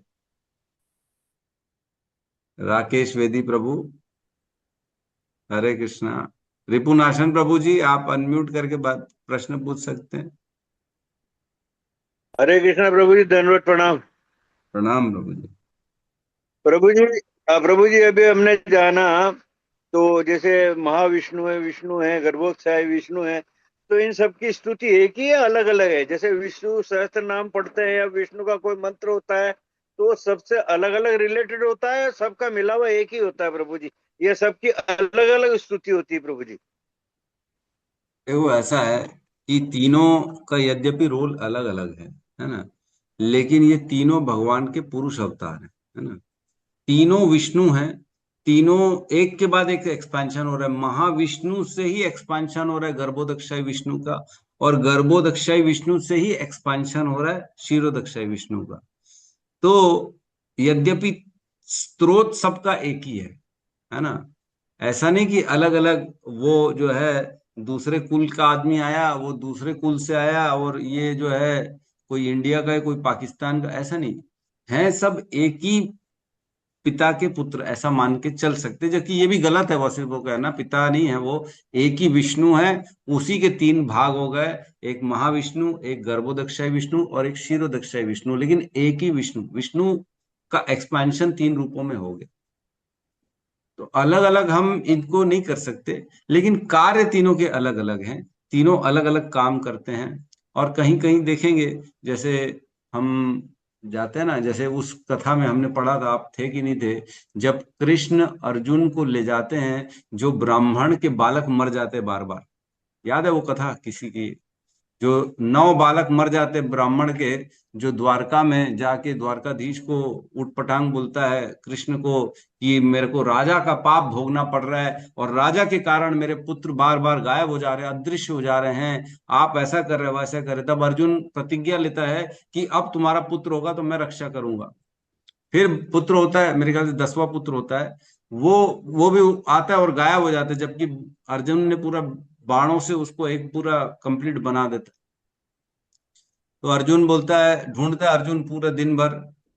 राकेश वेदी प्रभु, हरे कृष्णा। रिपुनाशन प्रभु जी, आप अनम्यूट करके बात प्रश्न पूछ सकते हैं। हरे कृष्णा प्रभु जी, धन्यवाद, प्रणाम। प्रणाम प्रभु जी। प्रभु जी, प्रभु जी अभी हमने जाना तो जैसे विष्णु है, गर्भोत्साही विष्णु है, तो इन सब की स्तुति एक ही है, अलग अलग है? जैसे विष्णु सहस्त्र नाम पढ़ते हैं या विष्णु का कोई मंत्र होता है तो सबसे अलग अलग रिलेटेड होता है, सबका मिला हुआ एक ही होता है प्रभु जी? ये सबकी अलग अलग स्तुति होती है प्रभु जी? वो ऐसा है कि तीनों का यद्यपि रोल अलग अलग है ना, लेकिन ये तीनों भगवान के पुरुष अवतार है ना। तीनों विष्णु हैं, तीनों एक के बाद एक एक्सपेंशन हो रहा है। महाविष्णु से ही एक्सपेंशन हो रहा है गर्भोदक्षाई विष्णु का, और गर्भोदक्षाई विष्णु से ही एक्सपेंशन हो रहा है क्षीरोदक्षाई विष्णु का। तो यद्यपि स्रोत सबका एक ही है ना। ऐसा नहीं कि अलग अलग, वो जो है दूसरे कुल का आदमी आया, वो दूसरे कुल से आया, और ये जो है कोई इंडिया का है कोई पाकिस्तान का, ऐसा नहीं है। सब एक ही पिता के पुत्र ऐसा मान के चल सकते, जबकि ये भी गलत है। वैसे वो कहना पिता नहीं है, वो एक ही विष्णु है। उसी के तीन भाग हो गए, एक महाविष्णु, एक गर्भोदक्षाई विष्णु और एक क्षीरोदक्षाई विष्णु, लेकिन एक ही विष्णु। विष्णु का एक्सपेंशन तीन रूपों में हो गया। तो अलग अलग हम इनको नहीं कर सकते, लेकिन कार्य तीनों के अलग अलग हैं। तीनों अलग अलग काम करते हैं। और कहीं कहीं देखेंगे, जैसे हम जाते हैं ना, जैसे उस कथा में हमने पढ़ा था, आप थे कि नहीं थे, जब कृष्ण अर्जुन को ले जाते हैं, जो ब्राह्मण के बालक मर जाते बार बार, याद है वो कथा किसी की? जो 9 बालक मर जाते ब्राह्मण के, जो द्वारका में जाके द्वारकाधीश को उटपटांग बोलता है कृष्ण को कि मेरे को राजा का पाप भोगना पड़ रहा है, और राजा के कारण मेरे पुत्र बार बार गायब हो जा रहे हैं, अदृश्य हो जा रहे हैं, आप ऐसा कर रहे हो वैसा कर रहे। तब अर्जुन प्रतिज्ञा लेता है कि अब तुम्हारा पुत्र होगा तो मैं रक्षा करूंगा। फिर पुत्र होता है, मेरे ख्याल से 10वां पुत्र होता है, वो भी आता है और गायब हो जाता है, जबकि अर्जुन ने पूरा बाणों से उसको एक पूरा कंप्लीट बना देता है। तो अर्जुन बोलता है, ढूंढता है अर्जुन पूरे दिन भर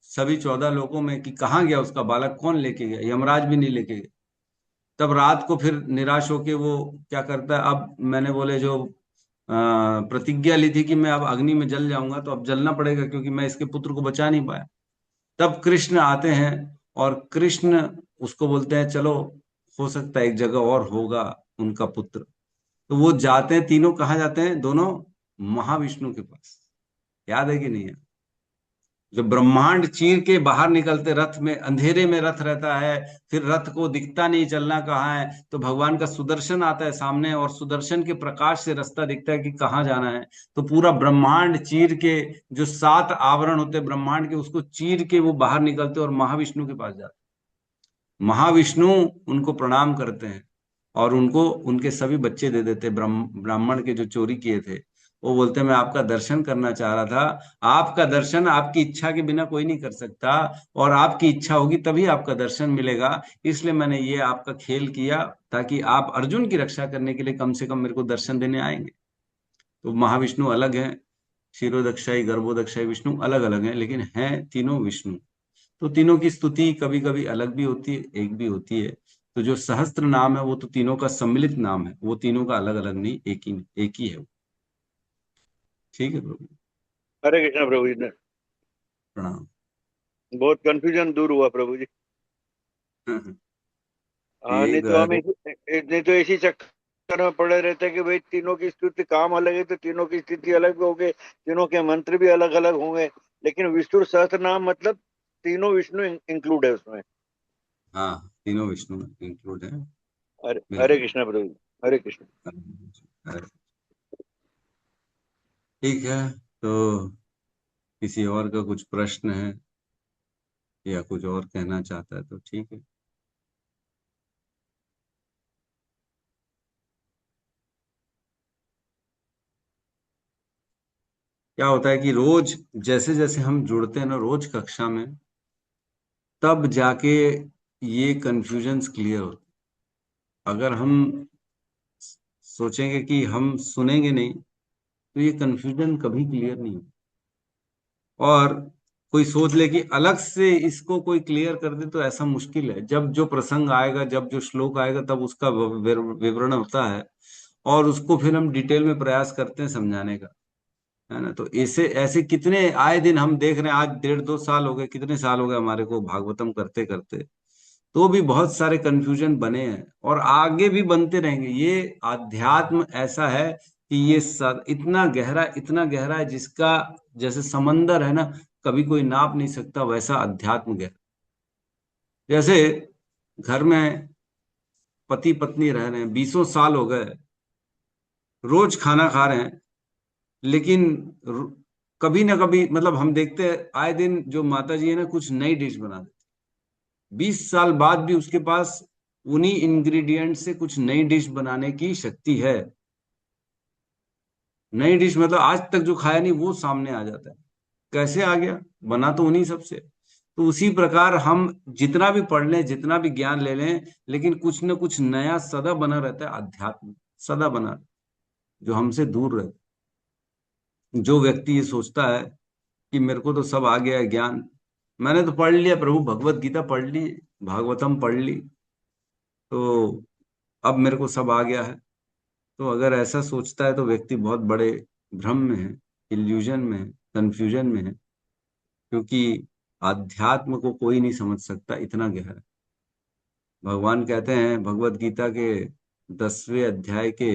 सभी 14 लोगों में कि कहाँ गया उसका बालक, कौन लेके गया, यमराज भी नहीं लेके गया। तब रात को फिर निराश होके वो क्या करता है, अब मैंने बोले जो प्रतिज्ञा ली थी कि मैं अब अग्नि में जल जाऊंगा, तो अब जलना पड़ेगा क्योंकि मैं इसके पुत्र को बचा नहीं पाया। तब कृष्ण आते हैं, और कृष्ण उसको बोलते हैं चलो, हो सकता है एक जगह और होगा उनका पुत्र। तो वो जाते हैं, तीनों कहाँ जाते हैं, दोनों महाविष्णु के पास। याद है कि नहीं है? जो ब्रह्मांड चीर के बाहर निकलते रथ में, अंधेरे में रथ रहता है, फिर रथ को दिखता नहीं चलना कहाँ है, तो भगवान का सुदर्शन आता है सामने, और सुदर्शन के प्रकाश से रास्ता दिखता है कि कहाँ जाना है। तो पूरा ब्रह्मांड चीर के, जो 7 आवरण होते हैं ब्रह्मांड के, उसको चीर के वो बाहर निकलते और महाविष्णु के पास जाते। महाविष्णु उनको प्रणाम करते हैं, और उनको उनके सभी बच्चे दे देते ब्राह्मण के जो चोरी किए थे। वो बोलते हैं मैं आपका दर्शन करना चाह रहा था, आपका दर्शन आपकी इच्छा के बिना कोई नहीं कर सकता, और आपकी इच्छा होगी तभी आपका दर्शन मिलेगा, इसलिए मैंने ये आपका खेल किया ताकि आप अर्जुन की रक्षा करने के लिए कम से कम मेरे को दर्शन देने आएंगे। तो महाविष्णु अलग हैं, क्षीरोदक्षाई गर्भोदक्षाई विष्णु अलग अलग हैं, लेकिन हैं तीनों विष्णु। तो तीनों की स्तुति कभी कभी अलग भी होती है, एक भी होती है। तो जो सहस्त्र नाम है वो तो तीनों का सम्मिलित नाम है, वो तीनों का अलग अलग नहीं, एक ही है वो। ठीक है प्रभु, हरे कृष्णा प्रभु जी, प्रणाम। बहुत कंफ्यूजन दूर हुआ प्रभु जी। हाँ, ये नहीं तो हम नहीं तो इसी चक्कर में पड़े रहते कि भाई तीनों की स्तुति काम अलग है तो तीनों की स्थिति अलग होगी, तीनों के मंत्र भी अलग अलग होंगे, लेकिन विष्णु सहस्त्र नाम मतलब तीनों विष्णु इंक्लूड है उसमें। हाँ, तीनों विष्णु इंक्लूड है। हरे बिल्कुल। कृष्णा प्रभु जी, हरे कृष्णा। ठीक है, तो किसी और का कुछ प्रश्न है या कुछ और कहना चाहता है तो ठीक है। क्या होता है कि रोज जैसे जैसे हम जुड़ते हैं ना, रोज कक्षा में, तब जाके ये कंफ्यूजन्स क्लियर होते। अगर हम सोचेंगे कि हम सुनेंगे नहीं तो ये कंफ्यूजन कभी क्लियर नहीं होगी। और कोई सोच ले कि अलग से इसको कोई क्लियर कर दे तो ऐसा मुश्किल है। जब जो प्रसंग आएगा, जब जो श्लोक आएगा, तब उसका विवरण होता है और उसको फिर हम डिटेल में प्रयास करते हैं समझाने का, है ना। तो ऐसे ऐसे कितने आए दिन हम देख रहे हैं। आज 1.5-2 साल हो गए, कितने साल हो गए हमारे को भागवतम करते करते, तो भी बहुत सारे कंफ्यूजन बने हैं और आगे भी बनते रहेंगे। ये आध्यात्म ऐसा है कि ये इतना गहरा है, जिसका जैसे समंदर है ना, कभी कोई नाप नहीं सकता, वैसा अध्यात्म गहरा। जैसे घर में पति पत्नी रह रहे हैं, 20 साल हो गए, रोज खाना खा रहे हैं, लेकिन कभी ना कभी मतलब हम देखते हैं आए दिन जो माता जी है ना, कुछ नई डिश बना देती। 20 साल बाद भी उसके पास उन्हीं इंग्रेडिएंट से कुछ नई डिश बनाने की शक्ति है। नई डिश मतलब आज तक जो खाया नहीं वो सामने आ जाता है। कैसे आ गया? बना तो उन्हीं सबसे। तो उसी प्रकार हम जितना भी पढ़ लें, जितना भी ज्ञान ले लें, लेकिन कुछ न कुछ नया सदा बना रहता है। अध्यात्म सदा बना, जो हमसे दूर रहता है। जो व्यक्ति ये सोचता है कि मेरे को तो सब आ गया है ज्ञान, मैंने तो पढ़ लिया प्रभु, भगवत गीता पढ़ ली, भागवतम पढ़ ली, तो अब मेरे को सब आ गया है। तो अगर ऐसा सोचता है तो व्यक्ति बहुत बड़े भ्रम में है, इल्यूजन में है, कंफ्यूजन में है। क्योंकि आध्यात्म को कोई नहीं समझ सकता, इतना गहरा। भगवान कहते हैं भगवत गीता के 10वें अध्याय के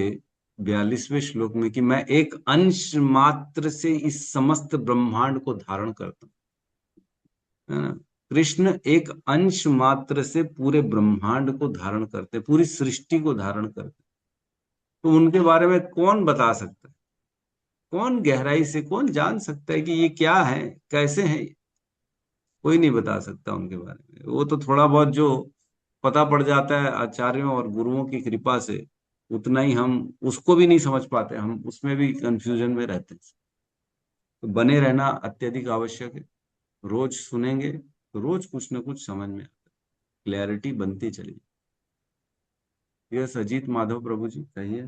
42वें श्लोक में कि मैं एक अंश मात्र से इस समस्त ब्रह्मांड को धारण करता हूं, है ना। कृष्ण एक अंश मात्र से पूरे ब्रह्मांड को धारण करते, पूरी सृष्टि को धारण करते। तो उनके बारे में कौन बता सकता है? कौन गहराई से कौन जान सकता है कि ये क्या है, कैसे है? कोई नहीं बता सकता उनके बारे में। वो तो थोड़ा बहुत जो पता पड़ जाता है आचार्यों और गुरुओं की कृपा से, उतना ही। हम उसको भी नहीं समझ पाते, हम उसमें भी कंफ्यूजन में रहते हैं। तो बने रहना अत्यधिक आवश्यक है। रोज सुनेंगे तो रोज कुछ ना कुछ समझ में आता है, क्लैरिटी बनती चली। यस, अजीत माधव प्रभु जी कहिए।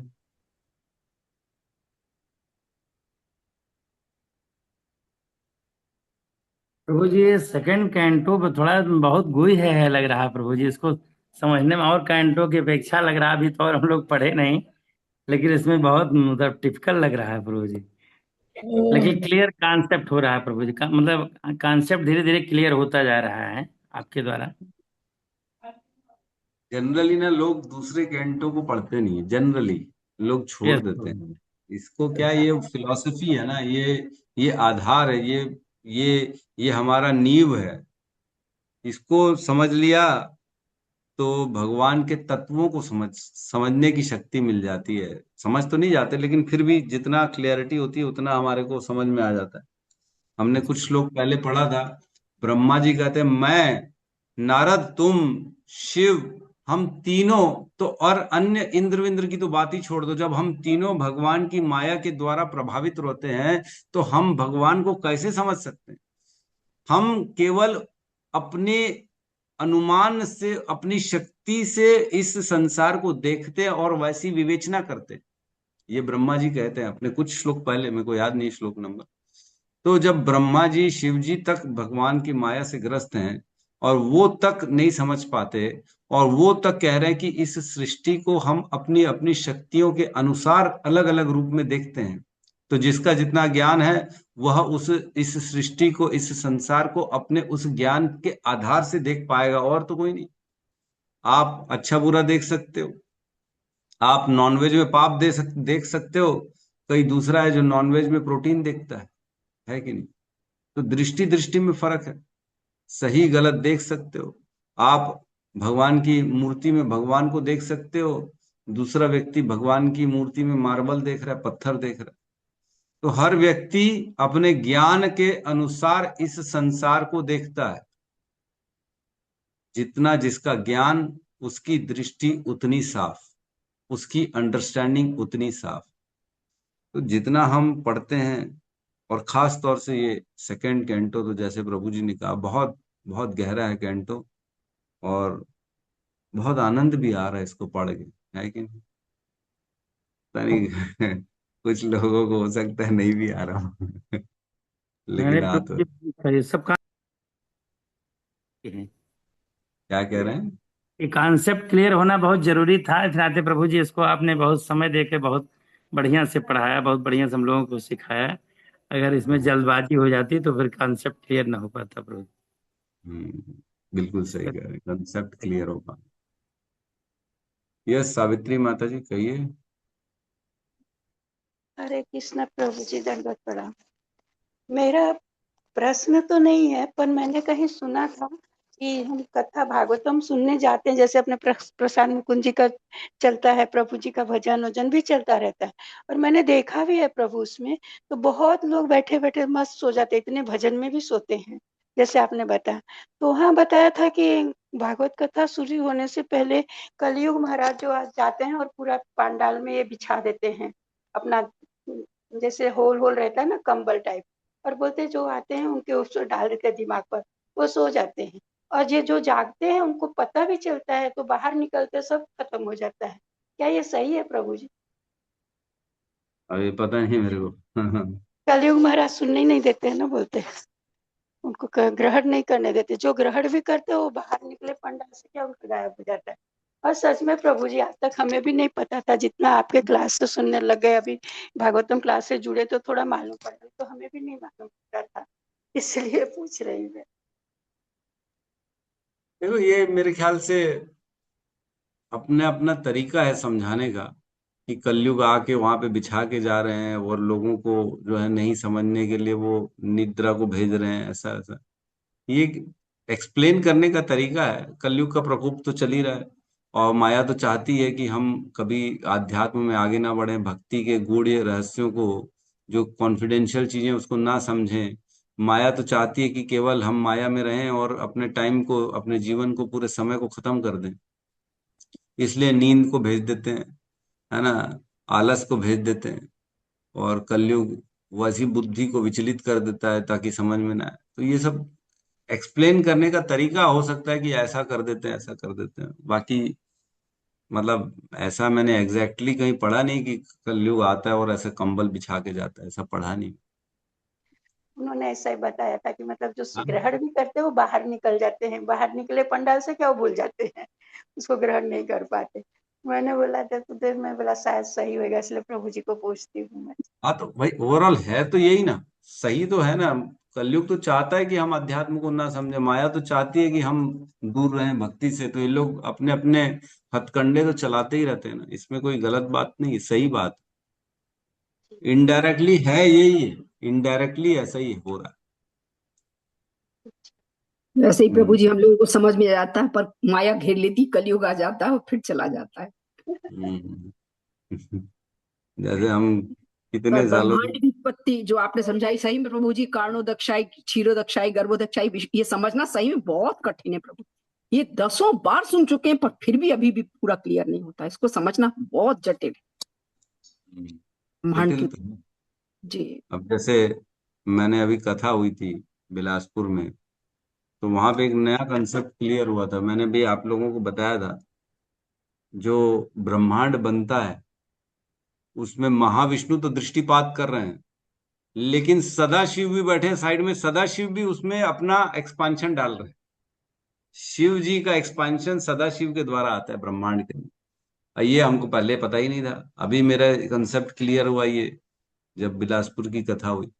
प्रभु जी ये सेकंड कैंटो पे थोड़ा बहुत गुई है लग रहा है प्रभु जी। इसको समझने में और कैंटो की अपेक्षा लग रहा है। अभी तो और हम लोग पढ़े नहीं, लेकिन इसमें बहुत मतलब टिपिकल लग रहा है प्रभु जी। लेकिन क्लियर कॉन्सेप्ट हो रहा है प्रभु जी का, मतलब कॉन्सेप्ट धीरे धीरे क्लियर होता जा रहा है आपके द्वारा। जनरली ना लोग दूसरे कैंटो को पढ़ते नहीं है, जनरली लोग छोड़ यस देते प्रभु। हैं इसको। क्या ये फिलॉसफी है ना, ये आधार है, ये हमारा नींव है। इसको समझ लिया तो भगवान के तत्वों को समझने की शक्ति मिल जाती है। समझ तो नहीं जाते, लेकिन फिर भी जितना क्लियरिटी होती है उतना हमारे को समझ में आ जाता है। हमने कुछ श्लोक पहले पढ़ा था, ब्रह्मा जी कहते हैं मैं, नारद, तुम, शिव, हम तीनों तो, और अन्य इंद्र विंद्र की तो बात ही छोड़ दो, जब हम तीनों भगवान की माया के द्वारा प्रभावित होते हैं तो हम भगवान को कैसे समझ सकते हैं? हम केवल अपने अनुमान से, अपनी शक्ति से इस संसार को देखते और वैसी विवेचना करते। ये ब्रह्मा जी कहते हैं अपने कुछ श्लोक पहले, मेरे को याद नहीं श्लोक नंबर। तो जब ब्रह्मा जी शिव जी तक भगवान की माया से ग्रस्त हैं और वो तक नहीं समझ पाते, और वो तक कह रहे हैं कि इस सृष्टि को हम अपनी अपनी शक्तियों के अनुसार अलग अलग रूप में देखते हैं, तो जिसका जितना ज्ञान है वह इस सृष्टि को, इस संसार को अपने उस ज्ञान के आधार से देख पाएगा, और तो कोई नहीं। आप अच्छा बुरा देख सकते हो, आप नॉनवेज में पाप देख सकते हो, कई दूसरा है जो नॉनवेज में प्रोटीन देखता है कि नहीं? तो दृष्टि दृष्टि में फर्क है, सही गलत देख सकते हो। आप भगवान की मूर्ति में भगवान को देख सकते हो, दूसरा व्यक्ति भगवान की मूर्ति में मार्बल देख रहा है, पत्थर देख रहा है। तो हर व्यक्ति अपने ज्ञान के अनुसार इस संसार को देखता है। जितना जिसका ज्ञान, उसकी दृष्टि उतनी साफ, उसकी अंडरस्टैंडिंग उतनी साफ। तो जितना हम पढ़ते हैं, और खास तौर से ये सेकंड कैंटो, तो जैसे प्रभु जी ने कहा बहुत बहुत गहरा है कैंटो, और बहुत आनंद भी आ रहा है इसको पढ़ के, है कि नहीं? पता नहीं कुछ लोगों को हो सकता है नहीं भी आ रहा हो मैंने लेकिन आ तो। प्रभु जी सब काम है। क्या कह रहे हैं? ये कॉन्सेप्ट क्लियर होना बहुत जरूरी था, इस नाते प्रभु जी इसको आपने बहुत समय देके बहुत बढ़िया से पढ़ाया, बहुत बढ़िया से हम लोगों को सिखाया। अगर इसमें जल्दबाजी हो जाती तो फिर कॉन्सेप्ट क्लियर ना हो पाता प्रभु। बिल्कुल सही कह रहे हैं, कंसेप्ट क्लियर होगा। यस सावित्री माता जी कहिए। हरे कृष्ण प्रभु जी, दंडवत प्रणाम। मेरा प्रश्न तो नहीं है, पर मैंने कहीं सुना था कि हम कथा भागवतम सुनने जाते हैं, जैसे अपने प्रसाद मुकुंद जी का चलता है, प्रभु जी का भजन वजन भी चलता रहता है, और मैंने देखा भी है प्रभु उसमें, तो बहुत लोग बैठे बैठे मस्त सो जाते, इतने भजन में भी सोते हैं जैसे आपने बताया। तो वहाँ बताया था कि भागवत कथा शुरू होने से पहले कलयुग महाराज जो आज जाते हैं और पूरा पंडाल में ये बिछा देते हैं अपना, जैसे होल होल रहता है ना, कंबल टाइप, और बोलते हैं जो आते हैं उनके ऊपर डाल देते हैं दिमाग पर, वो सो जाते हैं, और ये जो जागते हैं उनको पता भी चलता है, तो बाहर निकलते सब खत्म हो जाता है। क्या ये सही है प्रभु जी? अभी पता नहीं मेरे को कलयुग महाराज सुनने ही नहीं देते हैं ना, बोलते हैं उनको ग्रहण नहीं करने देते, जो ग्रहण भी करते हैं वो बाहर निकले पंडाल से क्या उनका गायब हो जाता है। और सच में प्रभु जी, आज तक हमें भी नहीं पता था, जितना आपके क्लास से सुनने लग गए, अभी भागवतम क्लास से जुड़े तो थोड़ा मालूम पड़ा, तो हमें भी नहीं मालूम पड़ा था, इसलिए पूछ रही हूँ मैं। देखो ये मेरे ख्याल से अपने अपना तरीका है समझाने का, कि कलयुग आके वहां पे बिछा के जा रहे हैं और लोगों को जो है नहीं समझने के लिए वो निद्रा को भेज रहे हैं, ऐसा ऐसा ये एक्सप्लेन करने का तरीका है। कलयुग का प्रकोप तो चल ही रहा है, और माया तो चाहती है कि हम कभी आध्यात्म में आगे ना बढ़े, भक्ति के गूढ़ रहस्यों को, जो कॉन्फिडेंशियल चीजें उसको ना समझें। माया तो चाहती है कि केवल हम माया में रहें और अपने टाइम को, अपने जीवन को, पूरे समय को खत्म कर दें। इसलिए नींद को भेज देते हैं, है ना, आलस को भेज देते हैं, और कलयुग वैसी बुद्धि को विचलित कर देता है ताकि समझ में ना आए। तो ये सब एक्सप्लेन करने का तरीका हो सकता है कि ऐसा कर देते हैं, ऐसा कर देते हैं। बाकी मतलब ऐसा मैंने एग्जैक्टली कहीं पढ़ा नहीं कि कलयुग आता है और ऐसे कंबल बिछा के जाता है, ऐसा पढ़ा नहीं। उन्होंने ऐसा ही बताया था कि मतलब जो हाँ, ग्रहण भी करते हैं वो बाहर निकल जाते हैं, बाहर निकले पंडाल से क्या वो भूल जाते हैं, उसको ग्रहण नहीं कर पाते। मैंने बोला था, तो देर मैं बोला शायद सही होगा, इसलिए प्रभु जी को पूछती हूँ मैं। हाँ, तो भाई ओवरऑल है तो यही ना, सही तो है ना। कलयुग तो चाहता है कि हम अध्यात्म को ना समझे, माया तो चाहती है कि हम दूर रहें भक्ति से। तो ये लोग अपने अपने हथकंडे तो चलाते ही रहते हैं ना, इसमें कोई गलत बात नहीं, सही बात। इनडायरेक्टली है यही है, इनडायरेक्टली ऐसा ही हो रहा वैसे ही है। प्रभु जी हम लोगों को समझ में आता है, पर माया घेर लेती, कलयुग आ जाता है और फिर चला जाता है। हम्म। जैसे हम पर कितने सालों से। ब्रह्मांड की उत्पत्ति जो आपने समझाई, सही में प्रभु जी, कारणोदक्षाई, क्षीरोदक्षाई, गर्भोदक्षाई, ये समझना सही में बहुत कठिन है प्रभु। ये दसों बार सुन चुके हैं, पर फिर भी अभी भी पूरा क्लियर नहीं होता, इसको समझना बहुत जटिल है ब्रह्मांड जटिल की। तो है। जी। अब जैसे मैंने अभी कथा हुई थी बिलासपुर में, तो वहां पे एक नया कंसेप्ट क्लियर हुआ था, मैंने भी आप लोगों को बताया था। जो ब्रह्मांड बनता है उसमें महाविष्णु तो दृष्टिपात कर रहे हैं, लेकिन सदाशिव भी बैठे हैं साइड में, सदाशिव भी उसमें अपना एक्सपांशन डाल रहे हैं। शिव जी का एक्सपांशन सदाशिव के द्वारा आता है ब्रह्मांड के अंदर। ये हमको पहले पता ही नहीं था, अभी मेरा कंसेप्ट क्लियर हुआ ये जब बिलासपुर की कथा हुई।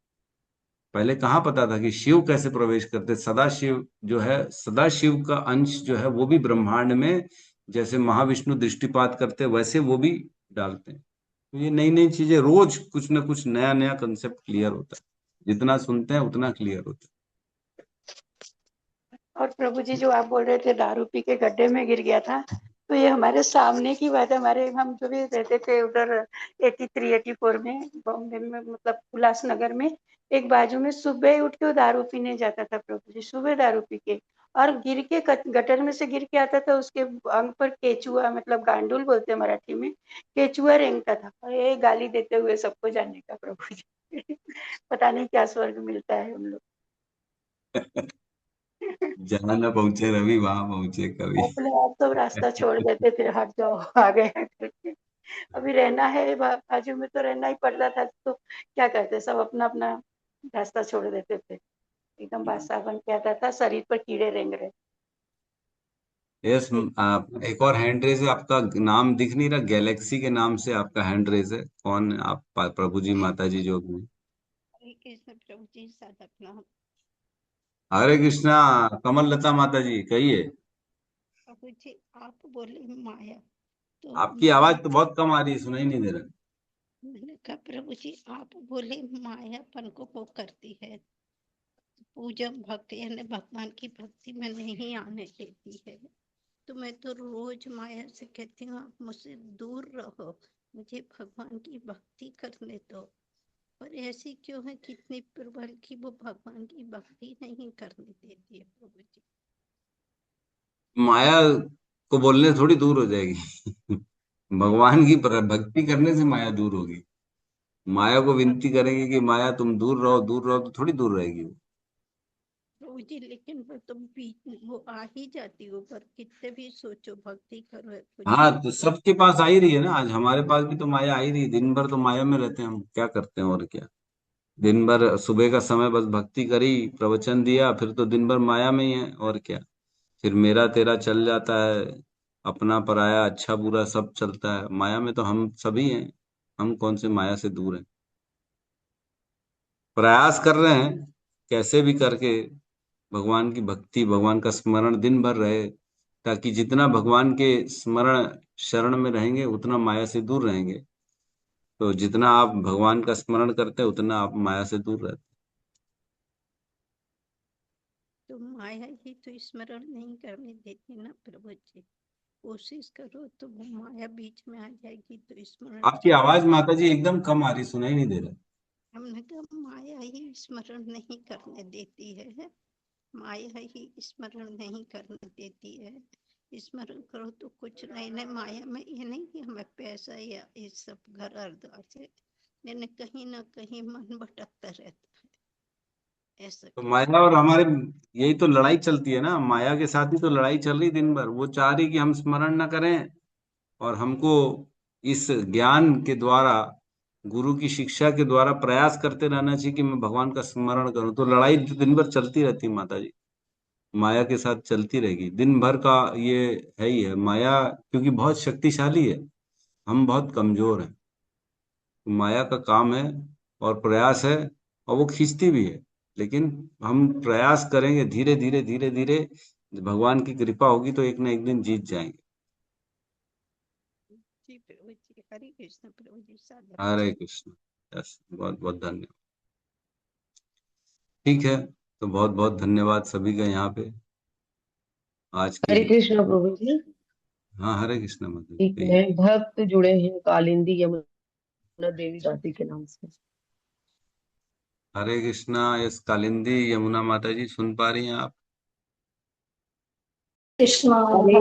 पहले कहाँ पता था कि शिव कैसे प्रवेश करते। सदाशिव जो है, सदाशिव का अंश जो है वो भी ब्रह्मांड में, जैसे महाविष्णु दृष्टिपात करते हैं वैसे वो भी डालते हैं। तो ये नई नई चीजें रोज कुछ ना कुछ नया नया कंसेप्ट क्लियर होता है, जितना सुनते हैं उतना क्लियर होता और प्रभु जी जो आप बोल रहे थे दारू पी के गड्ढे में गिर गया था, तो ये हमारे सामने की बात है। हमारे, हम जो भी रहते थे उधर 83 84 में बॉम्बे में, मतलब उल्लासनगर में, एक बाजू में सुबह ही उठ के वो दारू पीने जाता था प्रभु जी, सुबह दारू पी के, और गिर के गटर में से गिर के आता था, उसके अंग पर केचुआ, मतलब गांडुल बोलते हैं मराठी में, केचुआ रेंगता था, और ये गाली देते हुए सबको जाने का प्रभु जी पता नहीं क्या स्वर्ग मिलता है उन लोग। है जहाँ न पहुंचे रवि वहां पहुंचे कवि। अपने आप तो रास्ता छोड़ देते थे, हट जाओ आ गए हैं करके। अभी रहना है बाजू में तो रहना ही पड़ता था, तो क्या करते, सब अपना अपना रास्ता छोड़ देते थे। एकदम बादशाह बन के आता था, शरीर पर कीड़े रेंग रहे। यस, आप एक और हैंड रेज है, आपका नाम दिख नहीं रहा, गैलेक्सी के नाम से आपका हैंड रेज है। कौन है आप? प्रभु जी, माता जी जो भी हैं। हरे कृष्ण प्रभु जी, सादा प्रणाम। हरे कृष्णा। कमल लता माता जी कहिए। प्रभु जी आप बोले माया, तो आपकी आवाज तो बहुत कम आ रही है, सुनाई नहीं दे रहा। मैंने कहा प्रभु जी आप बोले मायापन को वो करती है, पूजा भक्ति यानी भगवान की भक्ति में नहीं आने देती है। तो मैं तो रोज माया से कहती हूँ आप मुझसे दूर रहो, मुझे भगवान की भक्ति करने दो। पर ऐसी क्यों है कितनी प्रबल की वो भगवान की भक्ति नहीं करने देती है प्रभु जी। माया को बोलने से थोड़ी दूर हो जाएगी। भगवान की भक्ति करने से माया दूर होगी। माया को विनती करेंगे कि माया तुम दूर रहो, तो थोड़ी दूर रहेगी वो। प्रभु जी लेकिन वो तो बीच वो आ ही जाती है ऊपर, कितने भी सोचो भक्ति करो कुछ हाँ, नहीं। तो सबके पास आ ही रही है ना, आज हमारे पास भी तो माया आ ही रही है। दिन भर तो माया में रहते हैं हम, क्या करते हैं और क्या। दिन भर सुबह का समय बस भक्ति करी, प्रवचन दिया, फिर तो दिन भर माया में ही है और क्या। फिर मेरा तेरा चल जाता है, अपना पराया, अच्छा बुरा सब चलता है। माया में तो हम सभी हैं, हम कौन से माया से दूर हैं। प्रयास कर रहे हैं कैसे भी करके भगवान की भक्ति, भगवान का स्मरण दिन भर रहे, ताकि जितना भगवान के स्मरण शरण में रहेंगे उतना माया से दूर रहेंगे। तो जितना आप भगवान का स्मरण करते हैं उतना आप माया से दूर रहते तो माया ही तो स्मरण नहीं करने देती ना प्रभु जी। कोशिश करो तो वो माया बीच में आ जाएगी तो स्मरण हैं। आपकी चले। आवाज माता जी एकदम कम आ रही, सुनाई नहीं दे रहा। हमने कहा माया ही स्मरण नहीं करने देती है, माया ही स्मरण नहीं करने देती है। स्मरण करो तो कुछ नहीं, नहीं माया में ये नहीं कि हमें पैसा या ये सब घर अर्दार से, यानी कहीं ना कहीं मन भटकता रहता है, ऐसा तो कैसे। माया और हमारे, यही तो लड़ाई चलती है ना, माया के साथ ही तो लड़ाई चल रही दिन भर। वो चाह रही कि हम स्मरण न करें, और हमको इस ज्ञान के द्वारा, गुरु की शिक्षा के द्वारा प्रयास करते रहना चाहिए कि मैं भगवान का स्मरण करूं। तो लड़ाई तो दिन भर चलती रहती है माता जी, माया के साथ चलती रहेगी दिन भर का। ये है ही है माया, क्योंकि बहुत शक्तिशाली है, हम बहुत कमजोर हैं। तो माया का काम है और प्रयास है, और वो खींचती भी है। लेकिन हम प्रयास करेंगे, धीरे धीरे धीरे धीरे भगवान की कृपा होगी तो एक ना एक दिन जीत जाएंगे। जी प्रभु जी, हरे कृष्ण प्रभु जी, साधन। हरे कृष्ण। यस, बहुत बहुत धन्यवाद। ठीक है, तो बहुत बहुत धन्यवाद सभी का यहाँ पे आज की। हरे कृष्ण प्रभु जी। हाँ, हरे कृष्ण माता जी ठीक कहिए। है, भक्त जुड़े हैं कालिंदी यमुना देवी दासी के नाम से। हरे कृष्णा। यस, कालिंदी यमुना माता जी सुन पा रही हैं आप? कृष्णा हरे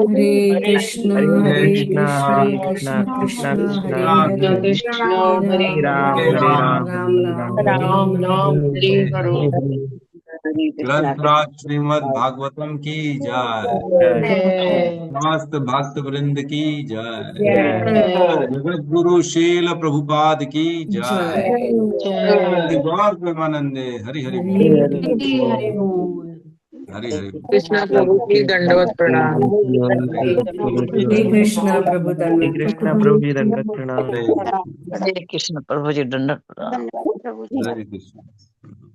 कृष्णा हरे हरे कृष्णा कृष्णा हरे कृष्ण कृष्णा कृष्ण कृष्ण हरे कृष्णा हरे हरे हरे, कृष्ण हरे हरे हरे राम राम हरे हरे राम राम राम हरे राम राम, हरे राम हरे। राम हरे हरे। हरे कृष्णा ग्रंथराज श्रीमद् भागवतम की जय। जय जय समस्त भक्त वृंद की जय। जय। जय जगत गुरु शील प्रभुपाद की जय। जय जय। गौर प्रेमानंदे हरि हरि हरे बोल। हरे हरे बोल। हरि हरि बोल। कृष्ण प्रभु की दंडवत प्रणाम। हरे हरे कृष्णा प्रभु हरे दंडवत कृष्णा प्रणाम। प्रभु जी दंडवत प्रणाम। हरे हरे कृष्ण प्रभु जी दंडवत प्रणाम। धन्यवाद प्रभु जी। हरे कृष्ण।